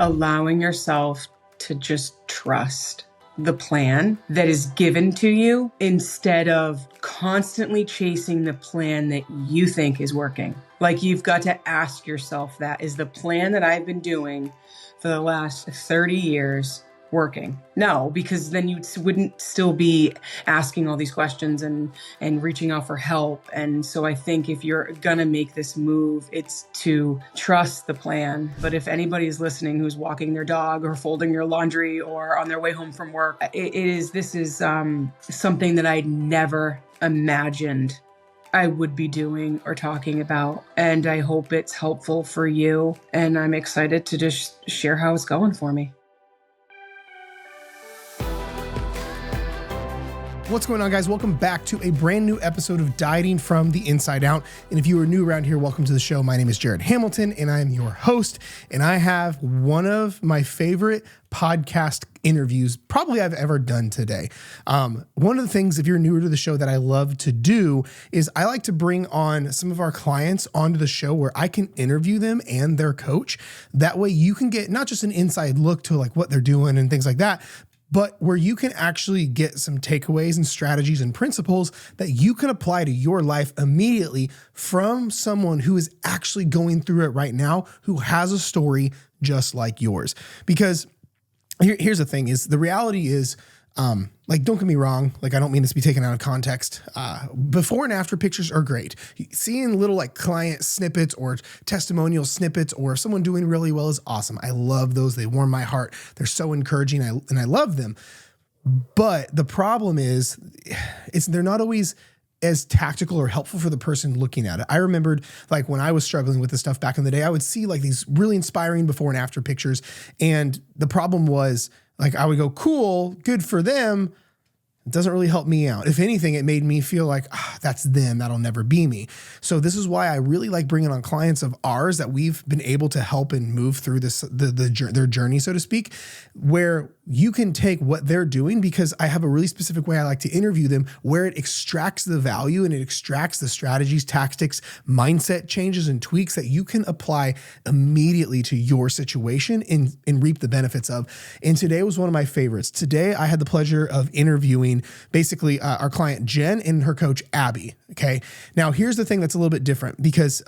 allowing yourself to just trust the plan that is given to you instead of constantly chasing the plan that you think is working. Like, you've got to ask yourself, that is the plan that I've been doing for the last 30 years working? No, because then you wouldn't still be asking all these questions and reaching out for help. And so I think if you're gonna make this move, it's to trust the plan. But if anybody's listening who's walking their dog or folding their laundry or on their way home from work, this is something that I'd never imagined I would be doing or talking about. And I hope it's helpful for you. And I'm excited to just share how it's going for me. What's going on, guys? Welcome back to a brand new episode of Dieting from the Inside Out. And if you are new around here, welcome to the show. My name is Jared Hamilton, and I am your host. And I have one of my favorite podcast interviews probably I've ever done today. One of the things, if you're newer to the show, that I love to do is I like to bring on some of our clients onto the show where I can interview them and their coach. That way you can get not just an inside look to like what they're doing and things like that, but where you can actually get some takeaways and strategies and principles that you can apply to your life immediately from someone who is actually going through it right now, who has a story just like yours. Because here's the thing is, the reality is, like, don't get me wrong. Like, I don't mean this to be taken out of context. Before and after pictures are great. Seeing little like client snippets or testimonial snippets or someone doing really well is awesome. I love those. They warm my heart. They're so encouraging. And I love them. But the problem is, they're not always as tactical or helpful for the person looking at it. I remembered, like, when I was struggling with this stuff back in the day, I would see like these really inspiring before and after pictures. And the problem was, like, I would go, cool, good for them. It doesn't really help me out. If anything, it made me feel like, that's them. That'll never be me. So this is why I really like bringing on clients of ours that we've been able to help and move through this, their journey, so to speak, where you can take what they're doing, because I have a really specific way I like to interview them where it extracts the value and it extracts the strategies, tactics, mindset changes, and tweaks that you can apply immediately to your situation and reap the benefits of. And today was one of my favorites. Today, I had the pleasure of interviewing basically our client Jenn and her coach Abby. Okay. Now here's the thing that's a little bit different, because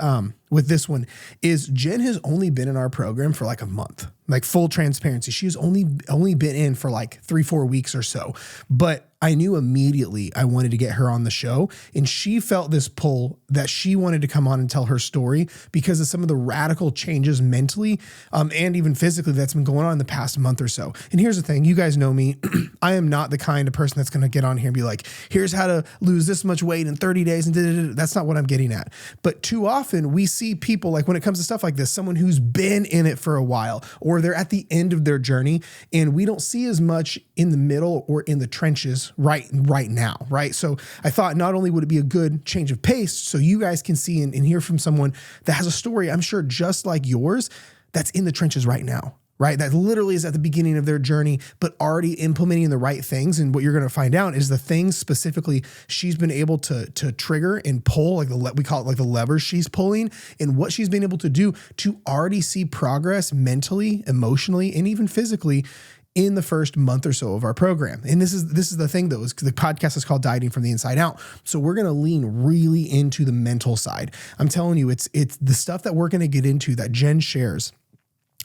with this one is Jenn has only been in our program for like a month, like full transparency. She's only been in for like 3-4 weeks or so, but I knew immediately I wanted to get her on the show, and she felt this pull that she wanted to come on and tell her story because of some of the radical changes mentally and even physically that's been going on in the past month or so. And here's the thing, you guys know me. I am not the kind of person that's going to get on here and be like, here's how to lose this much weight in 30 days. And that's not what I'm getting at. But too often we see people, like when it comes to stuff like this, someone who's been in it for a while, or they're at the end of their journey, and we don't see as much in the middle or in the trenches right now, right? So I thought not only would it be a good change of pace so you guys can see and hear from someone that has a story, I'm sure just like yours, that's in the trenches right now, right? That literally is at the beginning of their journey, but already implementing the right things. And what you're going to find out is the things specifically she's been able to trigger and pull, like we call it like the levers she's pulling, and what she's been able to do to already see progress mentally, emotionally, and even physically in the first month or so of our program. And this is the thing, though, is the podcast is called Dieting from the Inside Out. So we're going to lean really into the mental side. I'm telling you, it's the stuff that we're going to get into that Jenn shares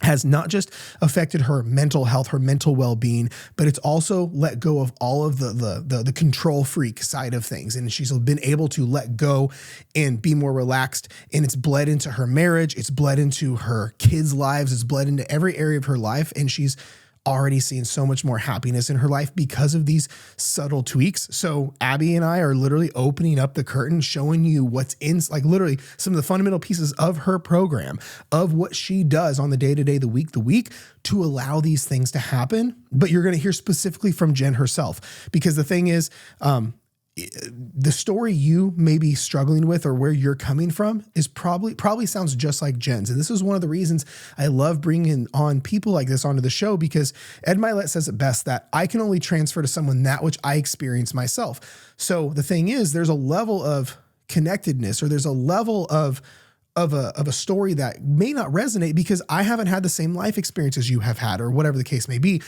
has not just affected her mental health, her mental well-being, but it's also let go of all of the control freak side of things. And she's been able to let go and be more relaxed. And it's bled into her marriage. It's bled into her kids' lives. It's bled into every area of her life. And she's already seen so much more happiness in her life because of these subtle tweaks. So Abby and I are literally opening up the curtain, showing you what's in, like literally some of the fundamental pieces of her program, of what she does on the day-to-day, the week to allow these things to happen. But you're going to hear specifically from Jenn herself, because the thing is, the story you may be struggling with or where you're coming from is probably sounds just like Jenn's. And this is one of the reasons I love bringing on people like this onto the show, because Ed Milet says it best that I can only transfer to someone that which I experience myself. So the thing is, there's a level of connectedness, or there's a level of of a story that may not resonate because I haven't had the same life experiences you have had or whatever the case may be,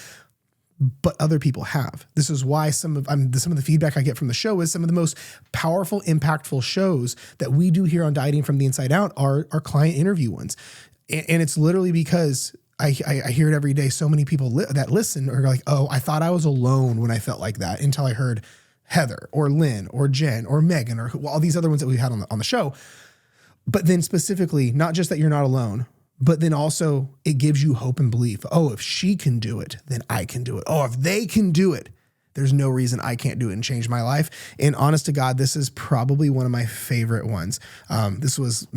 but other people have. This is why some of the feedback I get from the show is some of the most powerful, impactful shows that we do here on Dieting from the Inside Out are client interview ones. And it's literally because I hear it every day. So many people that listen are like, oh, I thought I was alone when I felt like that until I heard Heather or Lynn or Jen or Megan or all these other ones that we had on the show. But then specifically, not just that you're not alone, but then also it gives you hope and belief. Oh, if she can do it, then I can do it. Oh, if they can do it, there's no reason I can't do it and change my life. And honest to God, this is probably one of my favorite ones. This was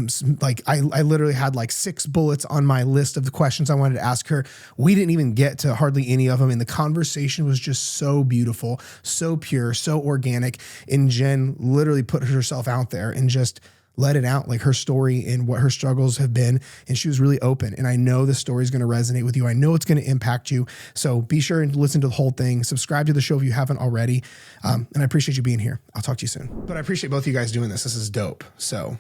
like, I literally had like 6 bullets on my list of the questions I wanted to ask her. We didn't even get to hardly any of them. And the conversation was just so beautiful, so pure, so organic. And Jen literally put herself out there and just let it out, like her story and what her struggles have been. And she was really open. And I know the story is going to resonate with you. I know it's going to impact you. So be sure and listen to the whole thing. Subscribe to the show if you haven't already. And I appreciate you being here. I'll talk to you soon. But I appreciate both of you guys doing this. This is dope. So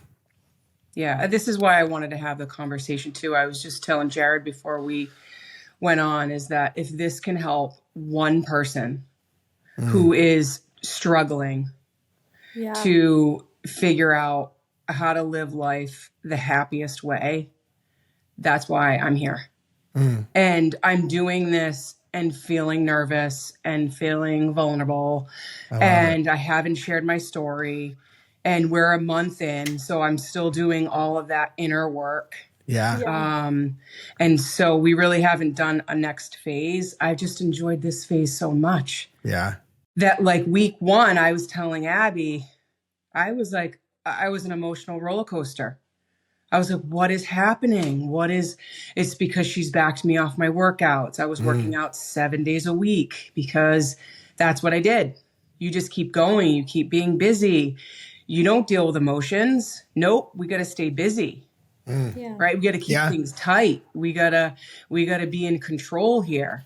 yeah, this is why I wanted to have the conversation too. I was just telling Jared before we went on is that if this can help one person who is struggling to figure out how to live life the happiest way, that's why I'm here. And I'm doing this and feeling nervous and feeling vulnerable. And I haven't shared my story. And we're a month in, so I'm still doing all of that inner work. And so we really haven't done a next phase. I just enjoyed this phase so much. That like week 1, I was telling Abby, I was an emotional roller coaster. I was like, what is happening? It's because she's backed me off my workouts. I was working out 7 days a week because that's what I did. You just keep going. You keep being busy. You don't deal with emotions. Nope. We got to stay busy, right? We got to keep things tight. We gotta be in control here.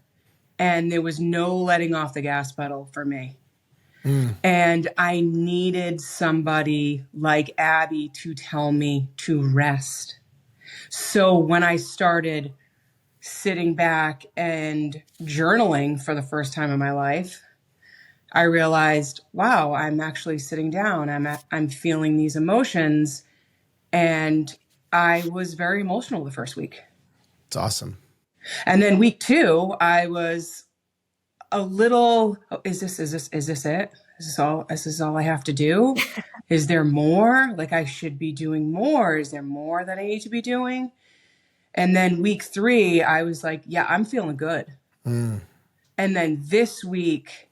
And there was no letting off the gas pedal for me. And I needed somebody like Abby to tell me to rest. So when I started sitting back and journaling for the first time in my life, I realized, wow, I'm actually sitting down. I'm feeling these emotions. And I was very emotional the first week. it's awesome. And then week 2, I was a little, is this it? Is this all I have to do? Is there more? Like I should be doing more. Is there more that I need to be doing? And then week 3, I was like, yeah, I'm feeling good. And then this week,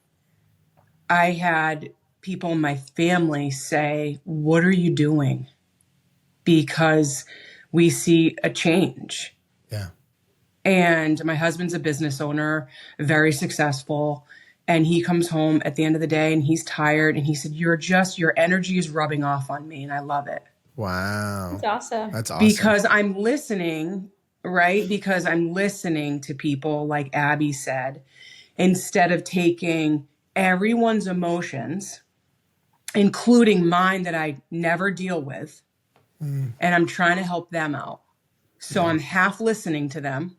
I had people in my family say, what are you doing? Because we see a change. And my husband's a business owner, very successful. And he comes home at the end of the day and he's tired. And he said, your energy is rubbing off on me. And I love it. Wow. That's awesome. Because I'm listening, right? Because I'm listening to people like Abby said, instead of taking everyone's emotions, including mine that I never deal with, and I'm trying to help them out. So I'm half listening to them.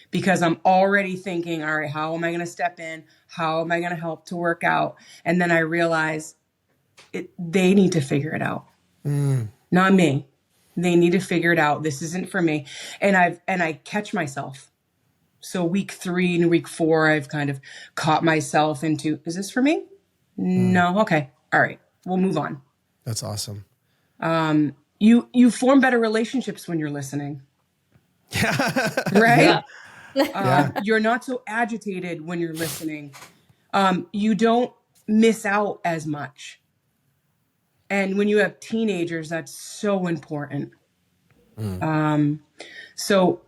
Because I'm already thinking, all right, how am I going to step in? How am I going to help to work out? And then I realize they need to figure it out. Not me. They need to figure it out. This isn't for me. And I catch myself. So week 3 and week 4, I've kind of caught myself into, is this for me? No. Okay. All right. We'll move on. That's awesome. You form better relationships when you're listening. Right? You're not so agitated when you're listening. You don't miss out as much. And when you have teenagers, that's so important. So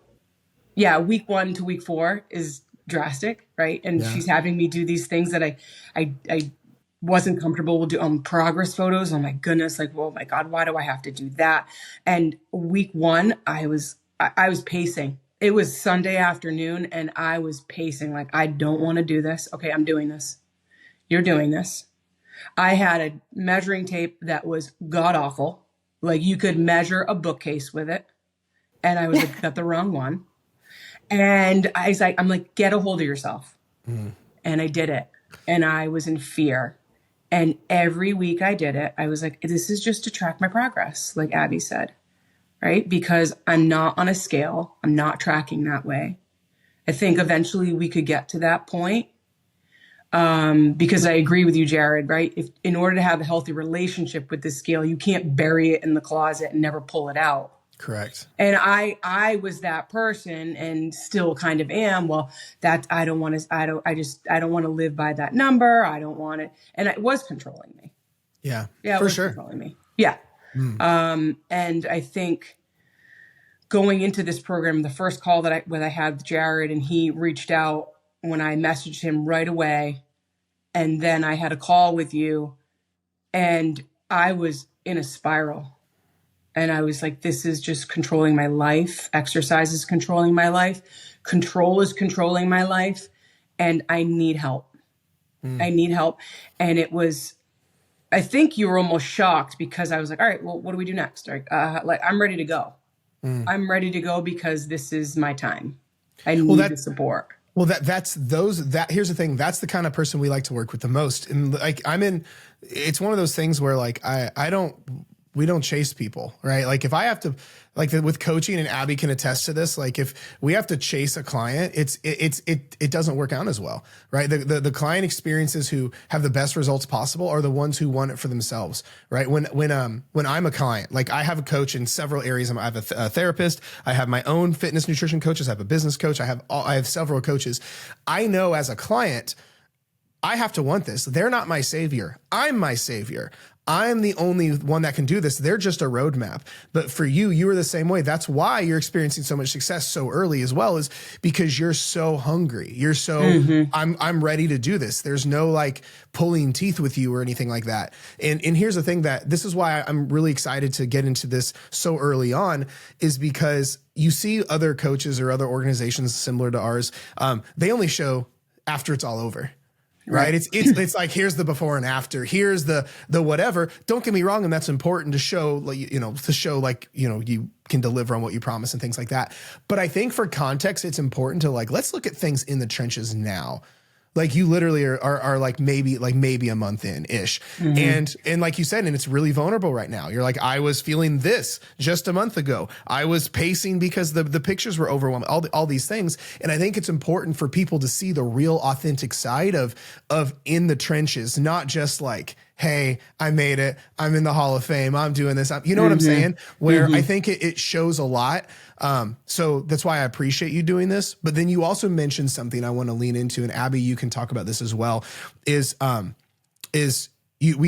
yeah, week 1 to week 4 is drastic, right? And she's having me do these things that I wasn't comfortable with doing progress photos. Oh my goodness. Like, oh my God, why do I have to do that? And week 1, I was pacing. It was Sunday afternoon and I was pacing like, I don't want to do this. Okay, I'm doing this. You're doing this. I had a measuring tape that was god awful. Like you could measure a bookcase with it. And I was like, got the wrong one. And I'm like, get a hold of yourself. And I did it. And I was in fear. And every week I did it, I was like, this is just to track my progress, like Abby said, right? Because I'm not on a scale. I'm not tracking that way. I think eventually we could get to that point. Because I agree with you, Jared, right? If in order to have a healthy relationship with the scale, you can't bury it in the closet and never pull it out. Correct. And I was that person and still kind of am. Well, that I don't want to live by that number. I don't want it. And it was controlling me. Yeah. Yeah. For It was sure. controlling me. Yeah. And I think going into this program, the first call that I had with Jared, and he reached out when I messaged him right away. And then I had a call with you and I was in a spiral. And I was like, this is just controlling my life. Exercise is controlling my life. Control is controlling my life. And I need help. I need help. And I think you were almost shocked because I was like, all right, well, what do we do next? Like, I'm ready to go. I'm ready to go because this is my time. I need the support. Well, here's the thing. That's the kind of person we like to work with the most. And like, it's one of those things where like, we don't chase people, right? Like if I have to, like with coaching, and Abby can attest to this, like if we have to chase a client, it doesn't work out as well, right? The client experiences who have the best results possible are the ones who want it for themselves, right? When I'm a client, like I have a coach in several areas. I have a therapist. I have my own fitness nutrition coaches. I have a business coach. I have several coaches. I know as a client, I have to want this. They're not my savior. I'm my savior. I'm the only one that can do this. They're just a roadmap. But for you were the same way. That's why you're experiencing so much success so early as well, is because you're so hungry. You're so, I'm ready to do this. There's no like pulling teeth with you or anything like that. And here's the thing, that this is why I'm really excited to get into this so early on, is because you see other coaches or other organizations similar to ours. They only show after it's all over. Right. It's like, here's the before and after, here's the whatever. Don't get me wrong. And that's important to show, like, you can deliver on what you promise and things like that. But I think for context, it's important to like, let's look at things in the trenches now. Like you literally are like maybe a month in ish. And like you said, and it's really vulnerable right now. You're like, I was feeling this just a month ago. I was pacing because the pictures were overwhelming, all these things. And I think it's important for people to see the real authentic side of in the trenches, not just like, hey, I made it. I'm in the Hall of Fame. I'm doing this. You know what I'm saying? Where I think it shows a lot. So that's why I appreciate you doing this. But then you also mentioned something I want to lean into, and Abby, you can talk about this as well, Abby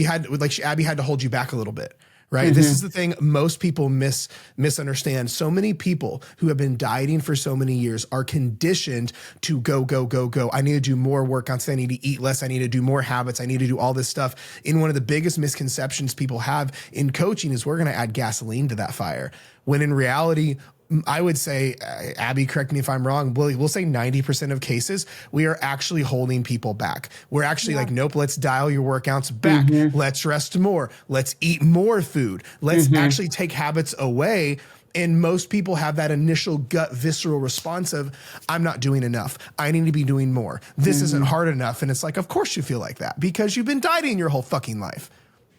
had to hold you back a little bit. Right. This is the thing most people misunderstand. So many people who have been dieting for so many years are conditioned to go, go, go, go. I need to do more workouts. I need to eat less. I need to do more habits. I need to do all this stuff. And one of the biggest misconceptions people have in coaching is we're going to add gasoline to that fire. When in reality, I would say, Abby, correct me if I'm wrong, we'll say 90% of cases, we are actually holding people back. We're actually like, nope, let's dial your workouts back. Let's rest more. Let's eat more food. Let's actually take habits away. And most people have that initial gut visceral response of, I'm not doing enough. I need to be doing more. This isn't hard enough. And it's like, of course you feel like that because you've been dieting your whole fucking life.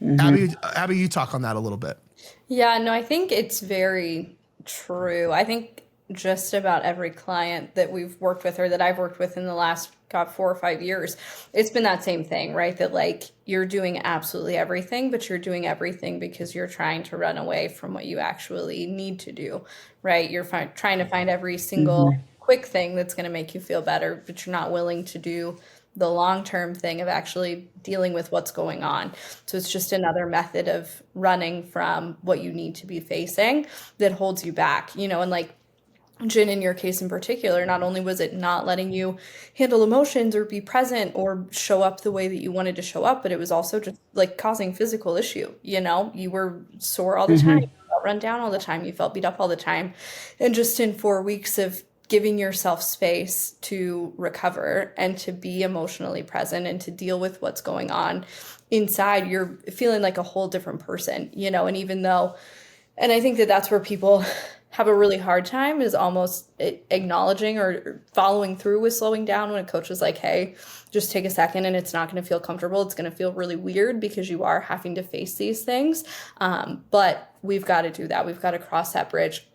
Abby, you talk on that a little bit. Yeah, no, I think it's very true. I think just about every client that we've worked with or that I've worked with in the last 4 or 5 years, it's been that same thing, right? That like you're doing absolutely everything, but you're doing everything because you're trying to run away from what you actually need to do, right? You're trying to find every single quick thing that's going to make you feel better, but you're not willing to do the long-term thing of actually dealing with what's going on. So it's just another method of running from what you need to be facing that holds you back, and like Jenn, in your case in particular, not only was it not letting you handle emotions or be present or show up the way that you wanted to show up, but it was also just like causing physical issue. You were sore all the time, you felt run down all the time, you felt beat up all the time. And just in 4 weeks of giving yourself space to recover and to be emotionally present and to deal with what's going on inside, you're feeling like a whole different person, and even though And I think that that's where people have a really hard time, is almost acknowledging or following through with slowing down when a coach is like, hey, just take a second, and it's not going to feel comfortable. It's going to feel really weird because you are having to face these things. But we've got to do that. We've got to cross that bridge.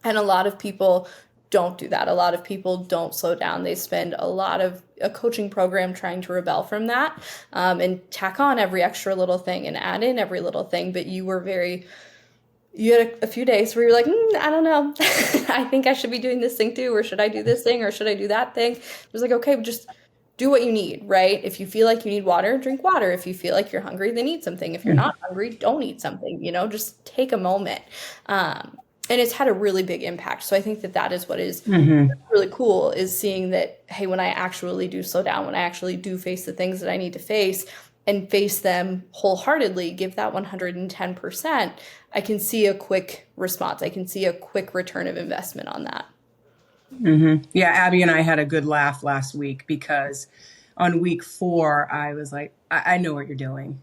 And a lot of people don't do that. A lot of people don't slow down. They spend a lot of a coaching program trying to rebel from that, and tack on every extra little thing and add in every little thing. But you had a few days where you're like, I don't know. I think I should be doing this thing too, or should I do this thing, or should I do that thing? It was like, okay, just do what you need, right? If you feel like you need water, drink water. If you feel like you're hungry, then eat something. If you're not hungry, don't eat something, just take a moment. And it's had a really big impact. So I think that is what is really cool, is seeing that, hey, when I actually do slow down, when I actually do face the things that I need to face and face them wholeheartedly, give that 110%, I can see a quick response. I can see a quick return of investment on that. Yeah, Abby and I had a good laugh last week, because on week 4, I was like, I know what you're doing.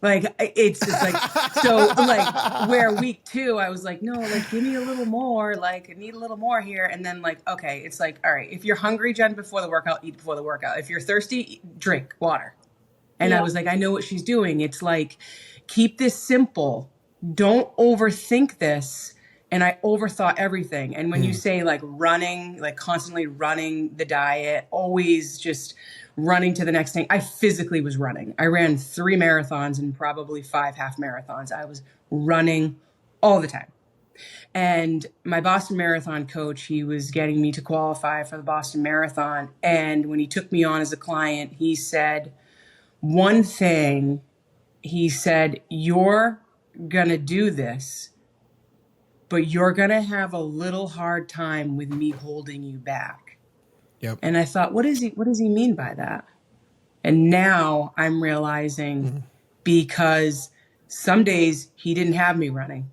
Like, it's just like, so like where week 2, I was like, no, like, give me a little more, like, I need a little more here. And then like, okay, it's like, all right, if you're hungry, Jen, before the workout, eat before the workout. If you're thirsty, drink water. And I was like, I know what she's doing. It's like, keep this simple. Don't overthink this. And I overthought everything. And when you say like running, like constantly running the diet, always just running to the next thing. I physically was running. I ran 3 marathons and probably 5 half marathons. I was running all the time. And my Boston Marathon coach, he was getting me to qualify for the Boston Marathon. And when he took me on as a client, he said one thing. He said, you're going to do this, but you're going to have a little hard time with me holding you back. Yep. And I thought, what does he mean by that? And now I'm realizing, because some days he didn't have me running,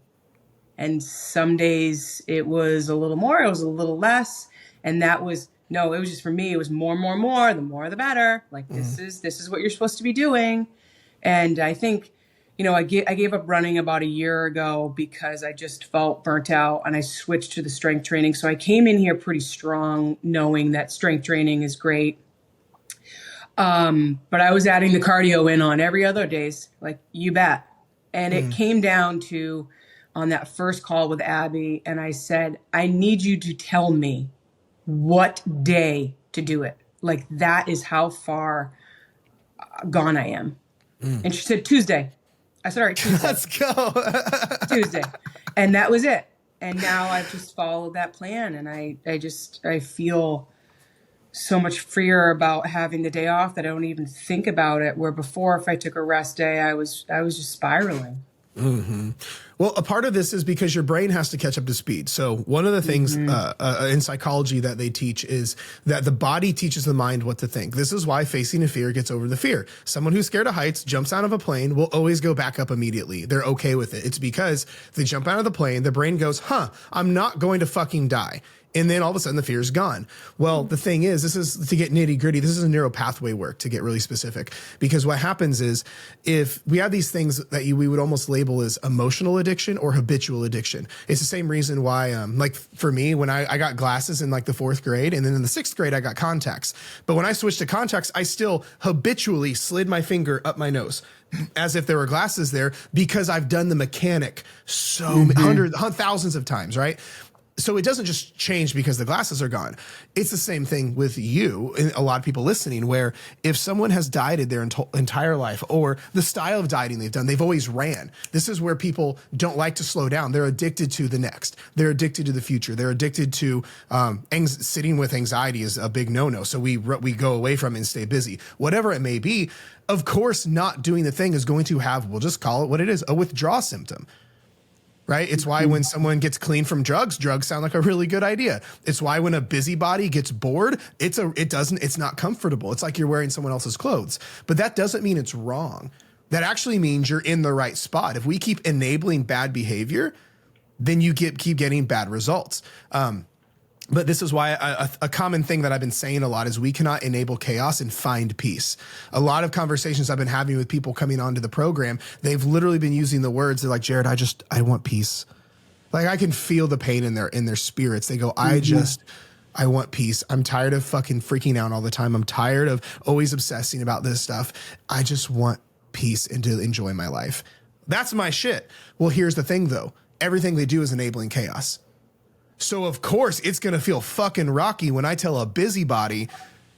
and some days it was a little more, it was a little less. And it was just for me, it was more, the more the better. Like, this is what you're supposed to be doing. And I think, I gave up running about a year ago because I just felt burnt out, and I switched to the strength training. So I came in here pretty strong, knowing that strength training is great. But I was adding the cardio in on every other days, like, you bet. And it came down to, on that first call with Abby, and I said, I need you to tell me what day to do it. Like, that is how far gone I am. And she said, Tuesday. I said, all right, Tuesday. Let's go. Tuesday. And that was it. And now I've just followed that plan, and I feel so much freer about having the day off that I don't even think about it. Where before, if I took a rest day, I was just spiraling. Well, a part of this is because your brain has to catch up to speed. So one of the things in psychology that they teach is that the body teaches the mind what to think. This is why facing a fear gets over the fear. Someone who's scared of heights jumps out of a plane will always go back up immediately. They're okay with it. It's because they jump out of the plane, the brain goes, I'm not going to fucking die. And then all of a sudden the fear is gone. Well, the thing is, this is to get nitty gritty. This is neural pathway work to get really specific, because what happens is, if we have these things that we would almost label as emotional addiction or habitual addiction, it's the same reason why, like for me, when I got glasses in like the 4th grade, and then in the 6th grade, I got contacts. But when I switched to contacts, I still habitually slid my finger up my nose as if there were glasses there, because I've done the mechanic hundreds, thousands of times, right? So it doesn't just change because the glasses are gone. It's the same thing with you and a lot of people listening, where if someone has dieted their entire life, or the style of dieting they've done, they've always ran. This is where people don't like to slow down. They're addicted to the next. They're addicted to the future. They're addicted to sitting with anxiety is a big no-no. So we go away from it and stay busy. Whatever it may be, of course, not doing the thing is going to have, we'll just call it what it is, a withdrawal symptom. Right? It's why when someone gets clean from drugs sound like a really good idea. It's why when a busybody gets bored, it's not comfortable. It's like you're wearing someone else's clothes. But that doesn't mean it's wrong. That actually means you're in the right spot. If we keep enabling bad behavior, then you keep getting bad results. But this is why a common thing that I've been saying a lot is we cannot enable chaos and find peace. A lot of conversations I've been having with people coming onto the program, they've literally been using the words, they're like, Jared, I want peace. Like I can feel the pain in their spirits. They go, I want peace. I'm tired of fucking freaking out all the time. I'm tired of always obsessing about this stuff. I just want peace and to enjoy my life. That's my shit. Well, here's the thing though. Everything they do is enabling chaos. So of course it's going to feel fucking rocky when I tell a busybody,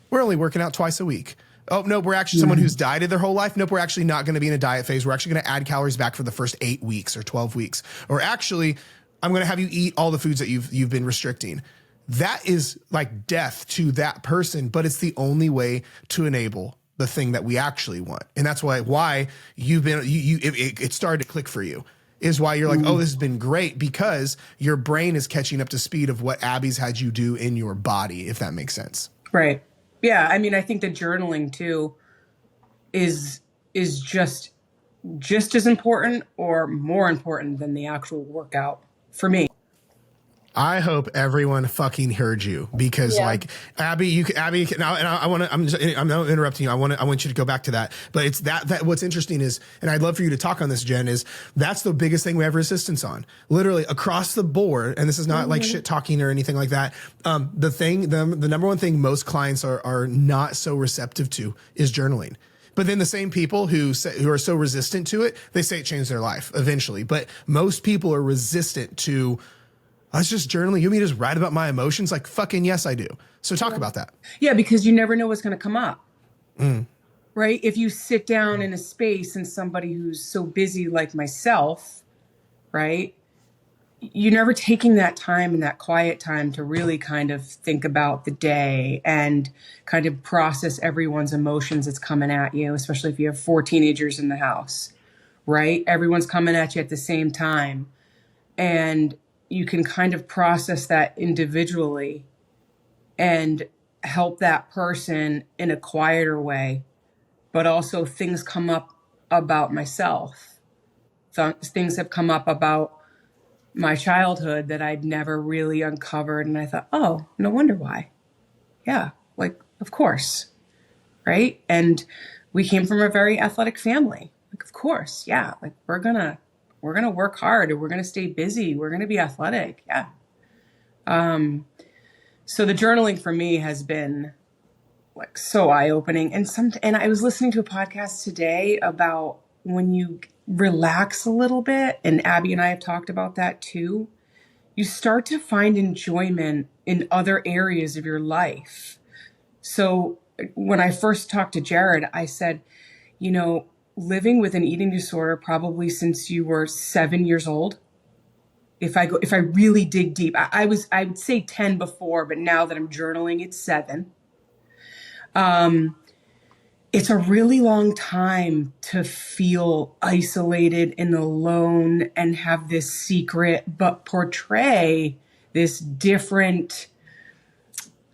we're only working out twice a week. Oh, no, we're actually someone who's dieted their whole life. Nope, we're actually not going to be in a diet phase. We're actually going to add calories back for the first 8 weeks or 12 weeks. Or actually, I'm going to have you eat all the foods that you've been restricting. That is like death to that person, but it's the only way to enable the thing that we actually want. And that's why you've been, it started to click for you, is why you're like, oh, this has been great, because your brain is catching up to speed of what Abby's had you do in your body, if that makes sense. Right. Yeah. I mean, I think the journaling too is just as important or more important than the actual workout for me. I hope everyone fucking heard you, because like Abby, now, and I'm not interrupting you. I want you to go back to that. But it's that what's interesting is, and I'd love for you to talk on this, Jen, is that's the biggest thing we have resistance on, literally across the board. And this is not like shit talking or anything like that. The number one thing most clients are not so receptive to is journaling. But then the same people who are so resistant to it, they say it changed their life eventually. But most people are resistant to, I was just journaling. You mean just write about my emotions? Like, fucking yes, I do. So talk about that. Yeah, because you never know what's going to come up. Right? If you sit down in a space and somebody who's so busy like myself, right? You're never taking that time and that quiet time to really kind of think about the day and kind of process everyone's emotions that's coming at you, especially if you have 4 teenagers in the house, right? Everyone's coming at you at the same time. And you can kind of process that individually and help that person in a quieter way. But also things come up about myself. Things have come up about my childhood that I'd never really uncovered. And I thought, oh, no wonder why. Yeah, like, of course. Right. And we came from a very athletic family. Like, of course. Yeah. Like we're going to work hard, or we're going to stay busy. We're going to be athletic. Yeah. So the journaling for me has been like so eye-opening. And I was listening to a podcast today about when you relax a little bit, and Abby and I have talked about that too, you start to find enjoyment in other areas of your life. So when I first talked to Jared, I said, living with an eating disorder probably since you were 7 years old. If I really dig deep, I would say 10 before, but now that I'm journaling, it's 7. It's a really long time to feel isolated and alone and have this secret, but portray this different,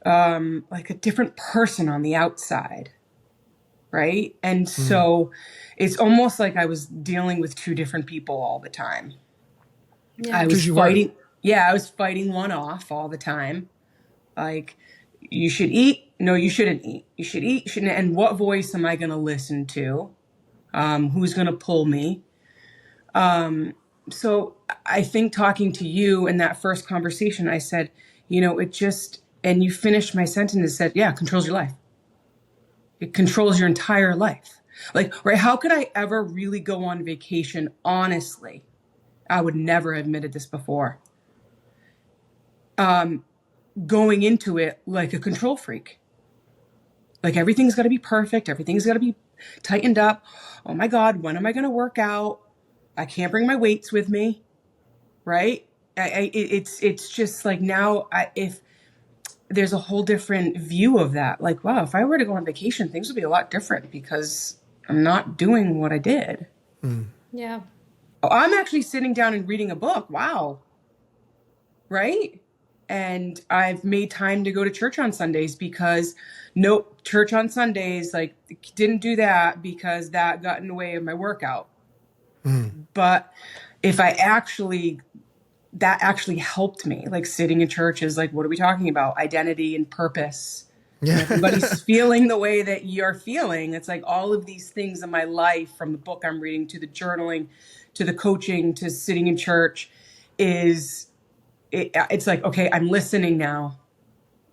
like a different person on the outside. Right. And so it's almost like I was dealing with 2 different people all the time. Yeah. I was fighting one off all the time. Like, you should eat. No, you shouldn't eat. You should eat. You shouldn't. And what voice am I going to listen to? Who's going to pull me? So I think talking to you in that first conversation, I said, and you finished my sentence and said, yeah, controls your life. It controls your entire life. Like, right? How could I ever really go on vacation? Honestly, I would never have admitted this before. Going into it like a control freak. Like everything's got to be perfect. Everything's got to be tightened up. Oh my God, when am I going to work out? I can't bring my weights with me. Right? It's just like now, if there's a whole different view of that. Like, wow, if I were to go on vacation, things would be a lot different because I'm not doing what I did. Yeah. Oh, I'm actually sitting down and reading a book. Wow. Right? And I've made time to go to church on Sundays because church on Sundays, like, didn't do that because that got in the way of my workout. But if that actually helped me, like sitting in church is like, what are we talking about? Identity and purpose. Yeah. Everybody's feeling the way that you're feeling. It's like all of these things in my life, from the book I'm reading to the journaling, to the coaching, to sitting in church, it's like, okay, I'm listening now.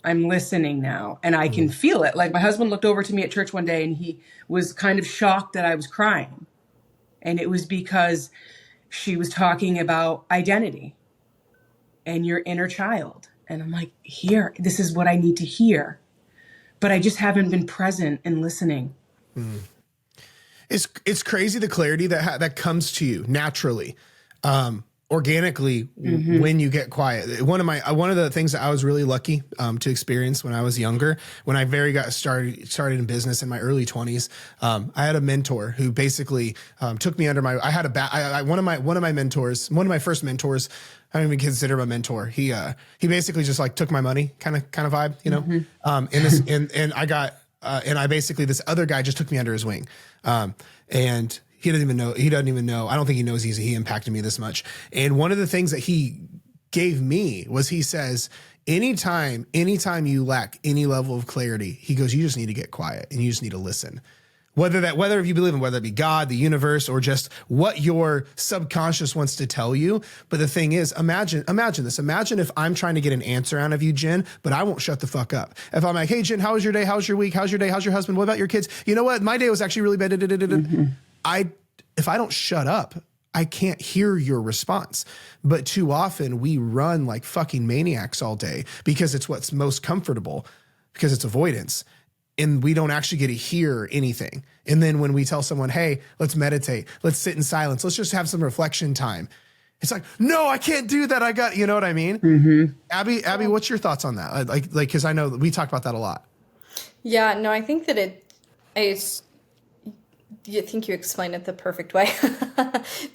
And I can feel it. Like my husband looked over to me at church one day and he was kind of shocked that I was crying. And it was because she was talking about identity and your inner child. And I'm like, here, this is what I need to hear. But I just haven't been present and listening. It's crazy the clarity that comes to you naturally, organically when you get quiet. One of the things that I was really lucky to experience when I was younger, when I got started in business in my early 20s, I had a mentor who basically took me under one of my mentors, one of my first mentors. I don't even consider him a mentor. He basically just like took my money kind of vibe, you know. And I basically, this other guy just took me under his wing. And he doesn't even know. I don't think he knows he impacted me this much. And one of the things that he gave me was, he says, anytime you lack any level of clarity, he goes, you just need to get quiet and you just need to listen. Whether if you believe in, whether it be God, the universe, or just what your subconscious wants to tell you. But the thing is, imagine this. Imagine if I'm trying to get an answer out of you, Jen, but I won't shut the fuck up. If I'm like, hey, Jen, how was your day? How's your week? How's your day? How's your husband? What about your kids? You know what? My day was actually really bad. If I don't shut up, I can't hear your response. But too often we run like fucking maniacs all day because it's what's most comfortable, because it's avoidance. And we don't actually get to hear anything. And then when we tell someone, hey, let's meditate, let's sit in silence, let's just have some reflection time, it's like, no, I can't do that. You know what I mean? Abby, what's your thoughts on that? Like, cause I know we talk about that a lot. Yeah, no, I think that you think you explain it the perfect way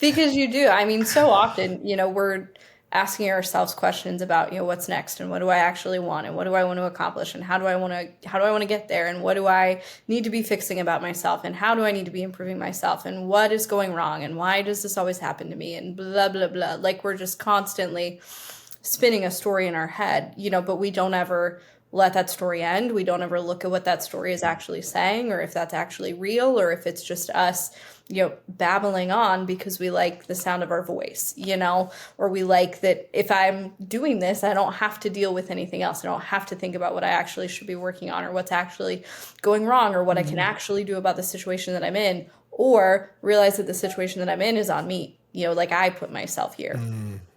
because you do. I mean, so often, we're asking ourselves questions about, what's next and what do I actually want and what do I want to accomplish and how do I want to get there and what do I need to be fixing about myself and how do I need to be improving myself and what is going wrong and why does this always happen to me and blah, blah, blah. Like we're just constantly spinning a story in our head, but we don't ever let that story end. We don't ever look at what that story is actually saying or if that's actually real or if it's just us babbling on because we like the sound of our voice, or we like that if I'm doing this, I don't have to deal with anything else. I don't have to think about what I actually should be working on or what's actually going wrong or what I can actually do about the situation that I'm in, or realize that the situation that I'm in is on me, like I put myself here.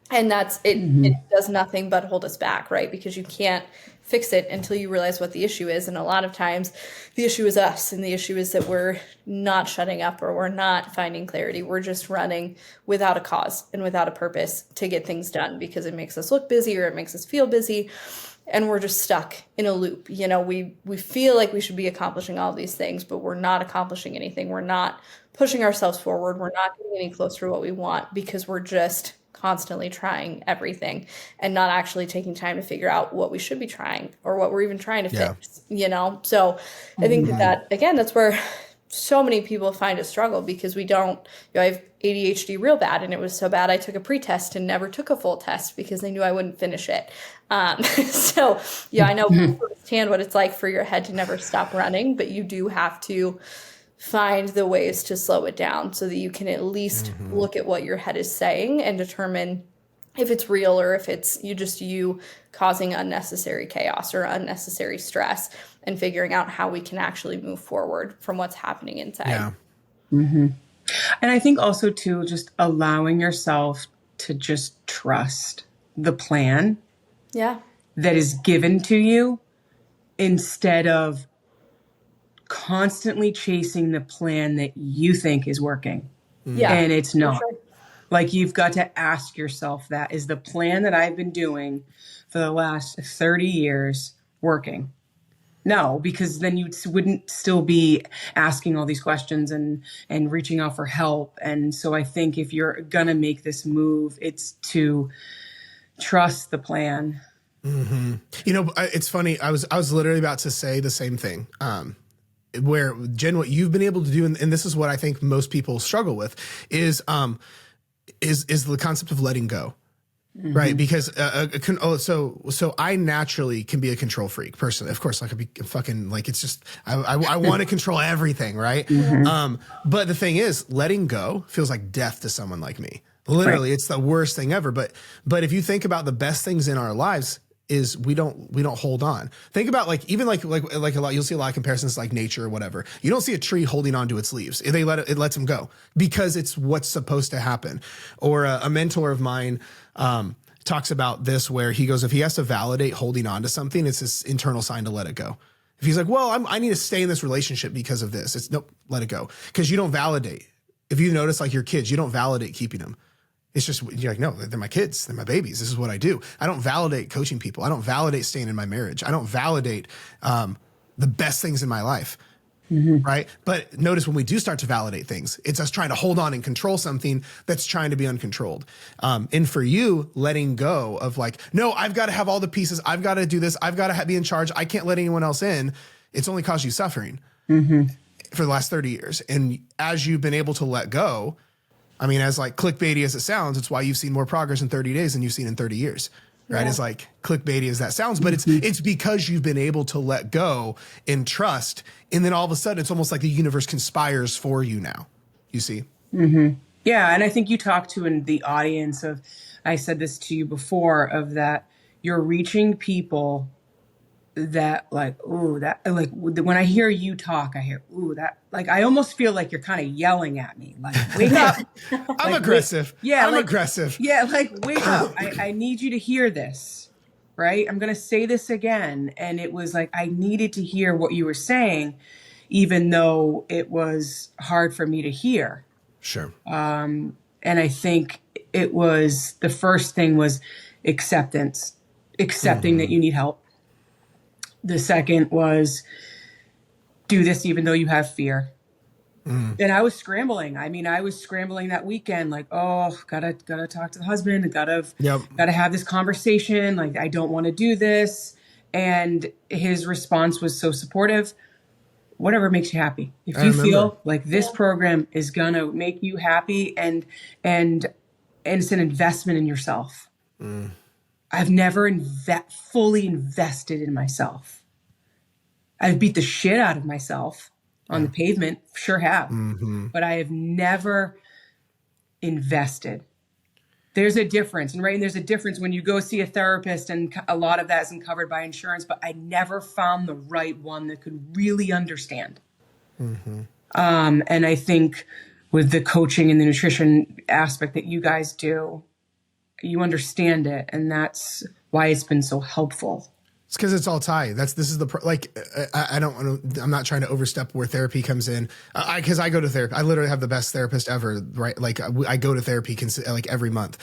And that's it. It does nothing but hold us back, right? Because you can't fix it until you realize what the issue is. And a lot of times the issue is us. And the issue is that we're not shutting up or we're not finding clarity. We're just running without a cause and without a purpose to get things done because it makes us look busy or it makes us feel busy. And we're just stuck in a loop. We feel like we should be accomplishing all these things, but we're not accomplishing anything. We're not pushing ourselves forward. We're not getting any closer to what we want because we're just constantly trying everything and not actually taking time to figure out what we should be trying or what we're even trying to fix, So I think that again, that's where so many people find a struggle because we don't, I have ADHD real bad and it was so bad I took a pre-test and never took a full test because they knew I wouldn't finish it. So yeah, I know firsthand what it's like for your head to never stop running, but you do have to find the ways to slow it down so that you can at least look at what your head is saying and determine if it's real or if it's you causing unnecessary chaos or unnecessary stress and figuring out how we can actually move forward from what's happening inside. Yeah. And I think also too, just allowing yourself to just trust the plan that is given to you instead of constantly chasing the plan that you think is working. And it's not. Sure. Like you've got to ask yourself, that is the plan that I've been doing for the last 30 years working? No, because then you wouldn't still be asking all these questions and reaching out for help. And so I think if you're going to make this move, it's to trust the plan. It's funny. I was literally about to say the same thing. Where, Jen, what you've been able to do, and this is what I think most people struggle with, is the concept of letting go, right? Because so I naturally can be a control freak person. Of course, I could be fucking like it's just I want to control everything, right? But the thing is, letting go feels like death to someone like me. Literally, it's the worst thing ever. But if you think about the best things in our lives, is we don't hold on. Think about like even like a lot. You'll see a lot of comparisons like nature or whatever. You don't see a tree holding on to its leaves. They let it lets them go because it's what's supposed to happen. Or a mentor of mine talks about this where he goes, if he has to validate holding on to something, it's this internal sign to let it go. If he's like, well, I need to stay in this relationship because of this, it's nope, let it go, because you don't validate. If you notice like your kids, you don't validate keeping them. It's just, you're like, no, they're my kids. They're my babies. This is what I do. I don't validate coaching people. I don't validate staying in my marriage. I don't validate the best things in my life. Right. But notice when we do start to validate things, it's us trying to hold on and control something that's trying to be uncontrolled. And for you, letting go of like, no, I've got to have all the pieces. I've got to do this. I've got to be in charge. I can't let anyone else in. It's only caused you suffering for the last 30 years. And as you've been able to let go, I mean, as like clickbaity as it sounds, it's why you've seen more progress in 30 days than you've seen in 30 years, right? Yeah. It's like clickbaity as that sounds, but it's because you've been able to let go and trust. And then all of a sudden, it's almost like the universe conspires for you now, you see? Yeah. And I think you talked to in the audience of, I said this to you before, of that you're reaching people that like, ooh, that like when I hear you talk, I hear, ooh, that like, I almost feel like you're kind of yelling at me. Like, wake up. I'm like, aggressive. I'm aggressive. Yeah. Like, wake up. I need you to hear this. Right. I'm going to say this again. And it was like, I needed to hear what you were saying, even though it was hard for me to hear. Sure. And I think it was, the first thing was acceptance, accepting that you need help. The second was do this even though you have fear. And I was scrambling. I mean, I was scrambling that weekend, like, oh, gotta talk to the husband, gotta have this conversation. Like, I don't want to do this. And his response was so supportive. Whatever makes you happy. If you feel like this program is gonna make you happy and it's an investment in yourself. I've never fully invested in myself. I've beat the shit out of myself on the pavement, sure have, but I have never invested. There's a difference, and there's a difference when you go see a therapist, and a lot of that isn't covered by insurance, but I never found the right one that could really understand. And I think with the coaching and the nutrition aspect that you guys do, you understand it, and that's why it's been so helpful. It's because it's all tied. I'm not trying to overstep where therapy comes in. Because I go to therapy. I literally have the best therapist ever, right? Like I go to therapy like every month.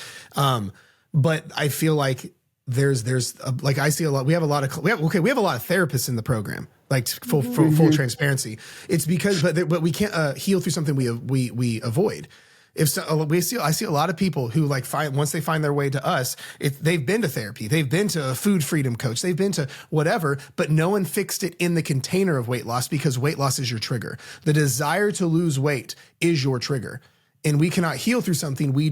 But I feel like there's like I see a lot. We have a lot of therapists in the program. Like full transparency. It's because but we can't heal through something we avoid. I see a lot of people who like once they find their way to us, they've been to therapy, they've been to a food freedom coach, they've been to whatever, but no one fixed it in the container of weight loss because weight loss is your trigger. The desire to lose weight is your trigger, and we cannot heal through something we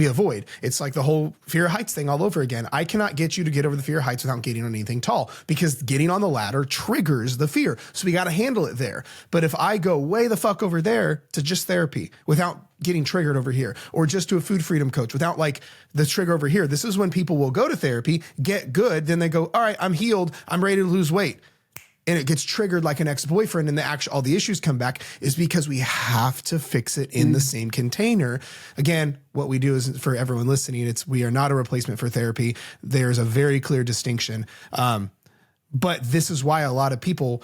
avoid. It's like the whole fear of heights thing all over again. I cannot get you to get over the fear of heights without getting on anything tall, because getting on the ladder triggers the fear. So we got to handle it there. But if I go way the fuck over there to just therapy without getting triggered over here, or just to a food freedom coach without like the trigger over here, this is when people will go to therapy, get good, then they go, all right, I'm healed, I'm ready to lose weight. And it gets triggered like an ex-boyfriend, and all the issues come back is because we have to fix it in the same container. Again, what we do is, for everyone listening, we are not a replacement for therapy. There's a very clear distinction. But this is why a lot of people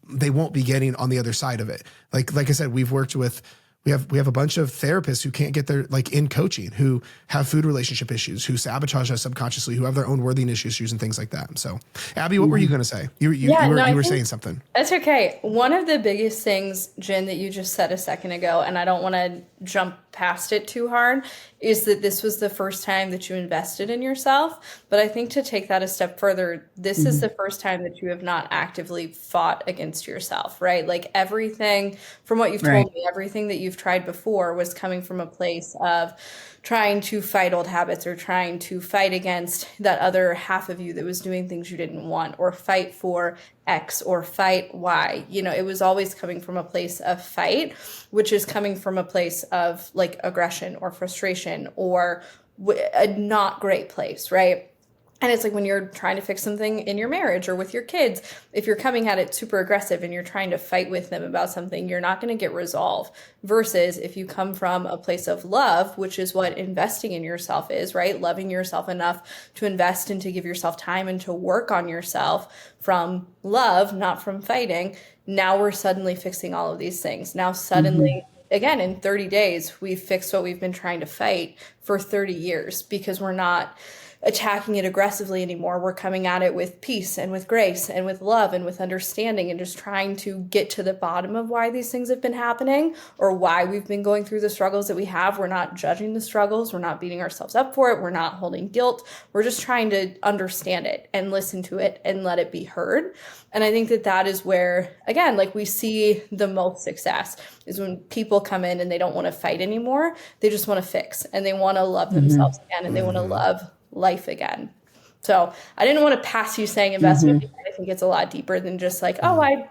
they won't be getting on the other side of it. Like I said, we have a bunch of therapists who can't get their in coaching, who have food relationship issues, who sabotage us subconsciously, who have their own worthiness issues and things like that. So, Abby, what were you going to say? You were saying something. That's okay. One of the biggest things, Jen, that you just said a second ago, and I don't want to jump past it too hard, is that this was the first time that you invested in yourself. But I think to take that a step further, this is the first time that you have not actively fought against yourself, right? Like everything from what you've told me, everything that you've tried before was coming from a place of trying to fight old habits, or trying to fight against that other half of you that was doing things you didn't want, or fight for X or fight Y. You know, it was always coming from a place of fight, which is coming from a place of like aggression or frustration or a not great place, right? And it's like when you're trying to fix something in your marriage or with your kids, if you're coming at it super aggressive and you're trying to fight with them about something, you're not going to get resolve. Versus if you come from a place of love, which is what investing in yourself is, right? Loving yourself enough to invest and to give yourself time and to work on yourself from love, not from fighting. Now we're suddenly fixing all of these things. Now suddenly, again, in 30 days, we've fixed what we've been trying to fight for 30 years because we're not attacking it aggressively anymore. We're coming at it with peace and with grace and with love and with understanding and just trying to get to the bottom of why these things have been happening or why we've been going through the struggles that we have. We're not judging the struggles. We're not beating ourselves up for it. We're not holding guilt. We're just trying to understand it and listen to it and let it be heard. And I think that that is where, again, like we see the most success is when people come in and they don't want to fight anymore. They just want to fix and they want to love themselves again and they want to love life again. So I didn't want to pass you saying investment because I think it's a lot deeper than just like, oh, I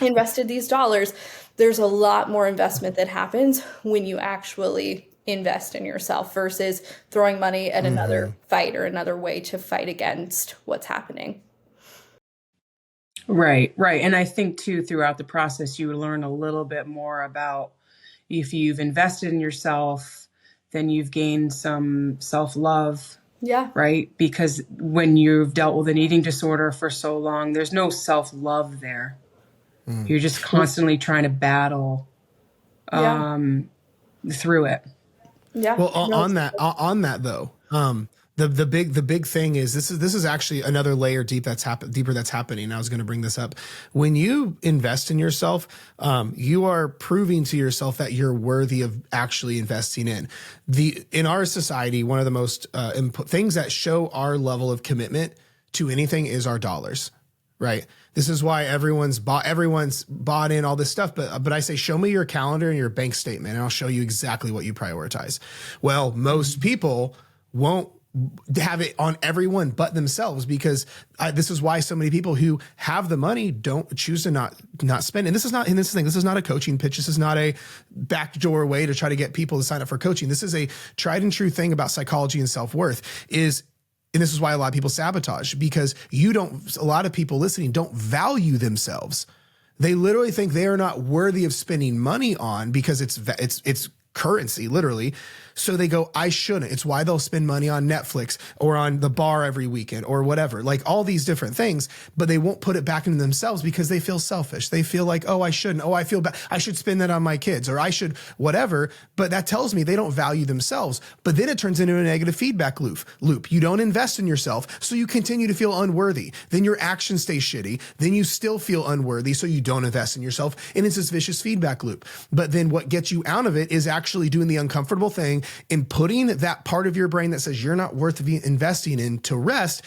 invested these dollars. There's a lot more investment that happens when you actually invest in yourself versus throwing money at another fight or another way to fight against what's happening. Right, right. And I think too, throughout the process, you learn a little bit more about if you've invested in yourself, then you've gained some self-love. Yeah. Right? Because when you've dealt with an eating disorder for so long, there's no self-love there. You're just constantly trying to battle through it. Yeah. Well, on that though, the big thing is this is actually another layer deeper that's happening. I was going to bring this up. When you invest in yourself, you are proving to yourself that you're worthy of actually investing in our society. One of the most things that show our level of commitment to anything is our dollars, right? This is why everyone's bought in all this stuff. But I say, show me your calendar and your bank statement, and I'll show you exactly what you prioritize. Well, most people won't have it on everyone but themselves because this is why so many people who have the money don't choose to not spend. And this is not a coaching pitch. This is not a backdoor way to try to get people to sign up for coaching. This is a tried and true thing about psychology and self-worth and this is why a lot of people sabotage because a lot of people listening don't value themselves. They literally think they are not worthy of spending money on because it's currency, literally. So they go, I shouldn't. It's why they'll spend money on Netflix or on the bar every weekend or whatever, like all these different things, but they won't put it back into themselves because they feel selfish. They feel like, oh, I shouldn't. Oh, I feel bad. I should spend that on my kids or I should whatever. But that tells me they don't value themselves. But then it turns into a negative feedback loop. You don't invest in yourself. So you continue to feel unworthy. Then your actions stay shitty. Then you still feel unworthy. So you don't invest in yourself. And it's this vicious feedback loop. But then what gets you out of it is actually doing the uncomfortable thing and putting that part of your brain that says you're not worth investing in to rest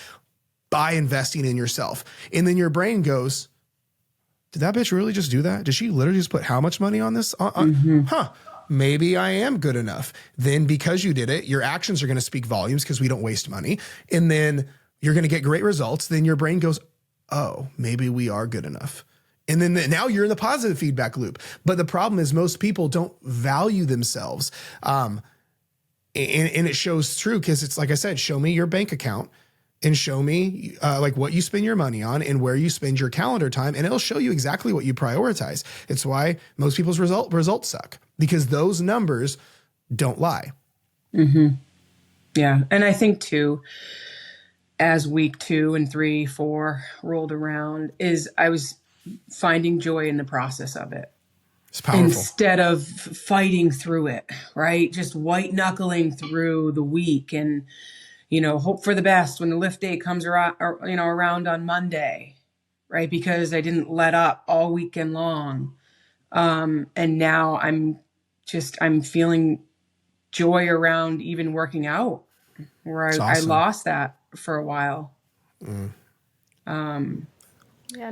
by investing in yourself. And then your brain goes, did that bitch really just do that? Did she literally just put how much money on this? Maybe I am good enough. Then because you did it, your actions are going to speak volumes because we don't waste money. And then you're going to get great results. Then your brain goes, oh, maybe we are good enough. And then now you're in the positive feedback loop. But the problem is most people don't value themselves. And it shows through because it's like I said, show me your bank account and show me like what you spend your money on and where you spend your calendar time. And it'll show you exactly what you prioritize. It's why most people's results suck because those numbers don't lie. Yeah. And I think too, as week 2 and 3, 4 rolled around I was finding joy in the process of it. It's powerful. Instead of fighting through it, right? Just white knuckling through the week and, hope for the best when the lift day comes around on Monday, right? Because I didn't let up all weekend long. And now I'm feeling joy around even working out where I lost that for a while. You're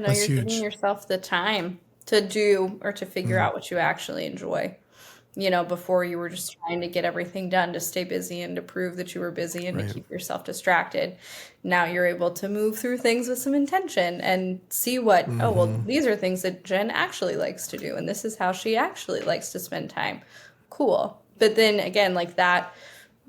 That's giving huge. yourself the time to do or to figure out what you actually enjoy. Before you were just trying to get everything done to stay busy and to prove that you were busy and to Right. keep yourself distracted. Now you're able to move through things with some intention and see what, oh, well, these are things that Jen actually likes to do, and this is how she actually likes to spend time. Cool. But then again, like that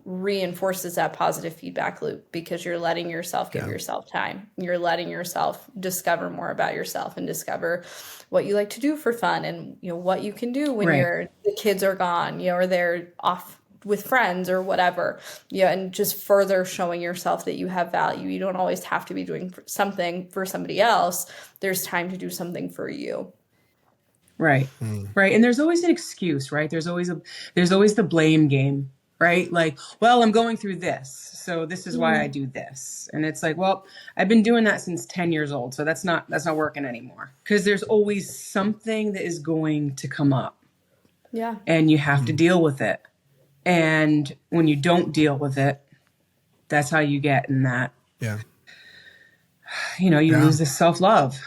reinforces that positive feedback loop because you're letting yourself give yourself time. You're letting yourself discover more about yourself and discover what you like to do for fun and what you can do when Right. the kids are gone, or they're off with friends or whatever. And just further showing yourself that you have value. You don't always have to be doing something for somebody else. There's time to do something for you. Right. Right. And there's always an excuse, right? There's always the blame game, right? Like, well, I'm going through this, so this is why I do this. And it's like, well, I've been doing that since 10 years old, so that's not working anymore. Because there's always something that is going to come up. Yeah. And you have to deal with it. And when you don't deal with it, that's how you get in that. Yeah. You lose this self-love.